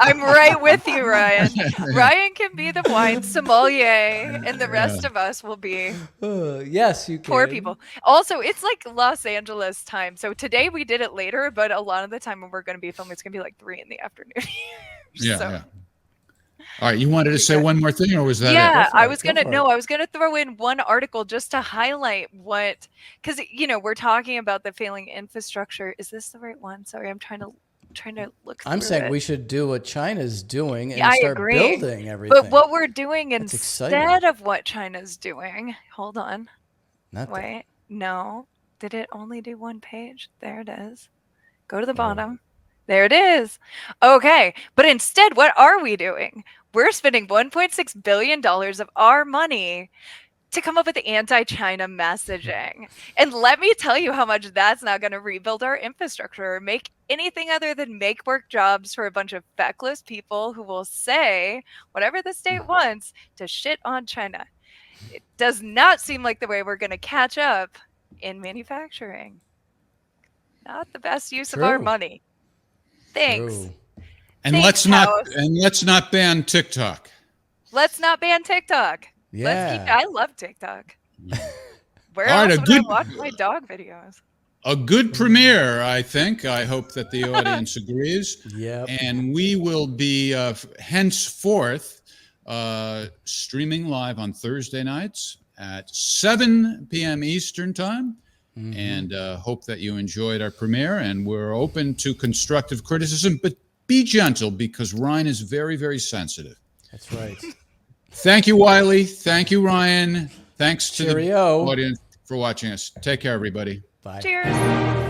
I'm right with you, Ryan. Ryan can be the wine sommelier, and the rest of us will be.
Yes, you can.
Poor people. Also, it's like Los Angeles time, so today we did it later, but a lot of the time when we're going to be filming, it's going to be like 3 p.m.
Yeah. All right, you wanted to say one more thing, or was that it?
Yeah, I was gonna throw in one article just to highlight because we're talking about the failing infrastructure. Is this the right one? Sorry, I'm trying to look.
I'm saying we should do what China's doing and start building everything.
But what we're doing instead of what China's doing, hold on. Wait, no. Did it only do one page? There it is. Go to the bottom. There it is. Okay. But instead, what are we doing? We're spending $1.6 billion of our money to come up with anti-China messaging. And let me tell you how much that's not going to rebuild our infrastructure or make anything other than make work jobs for a bunch of feckless people who will say whatever the state wants to shit on China. It does not seem like the way we're going to catch up in manufacturing. Not the best use of our money. Thanks.
True. And let's not ban TikTok.
Let's not ban TikTok.
Yeah.
I love TikTok. Where else would I watch my dog videos?
A good premiere, I think. I hope that the audience agrees.
Yep.
And we will be henceforth streaming live on Thursday nights at 7 p.m. Eastern Time. Mm-hmm. And hope that you enjoyed our premiere, and we're open to constructive criticism, but be gentle, because Ryan is very, very sensitive.
That's right.
Thank you, Wiley. Thank you, Ryan. Thanks to
Cheerio.
the audience for watching us. Take care, everybody.
Bye.
Cheers.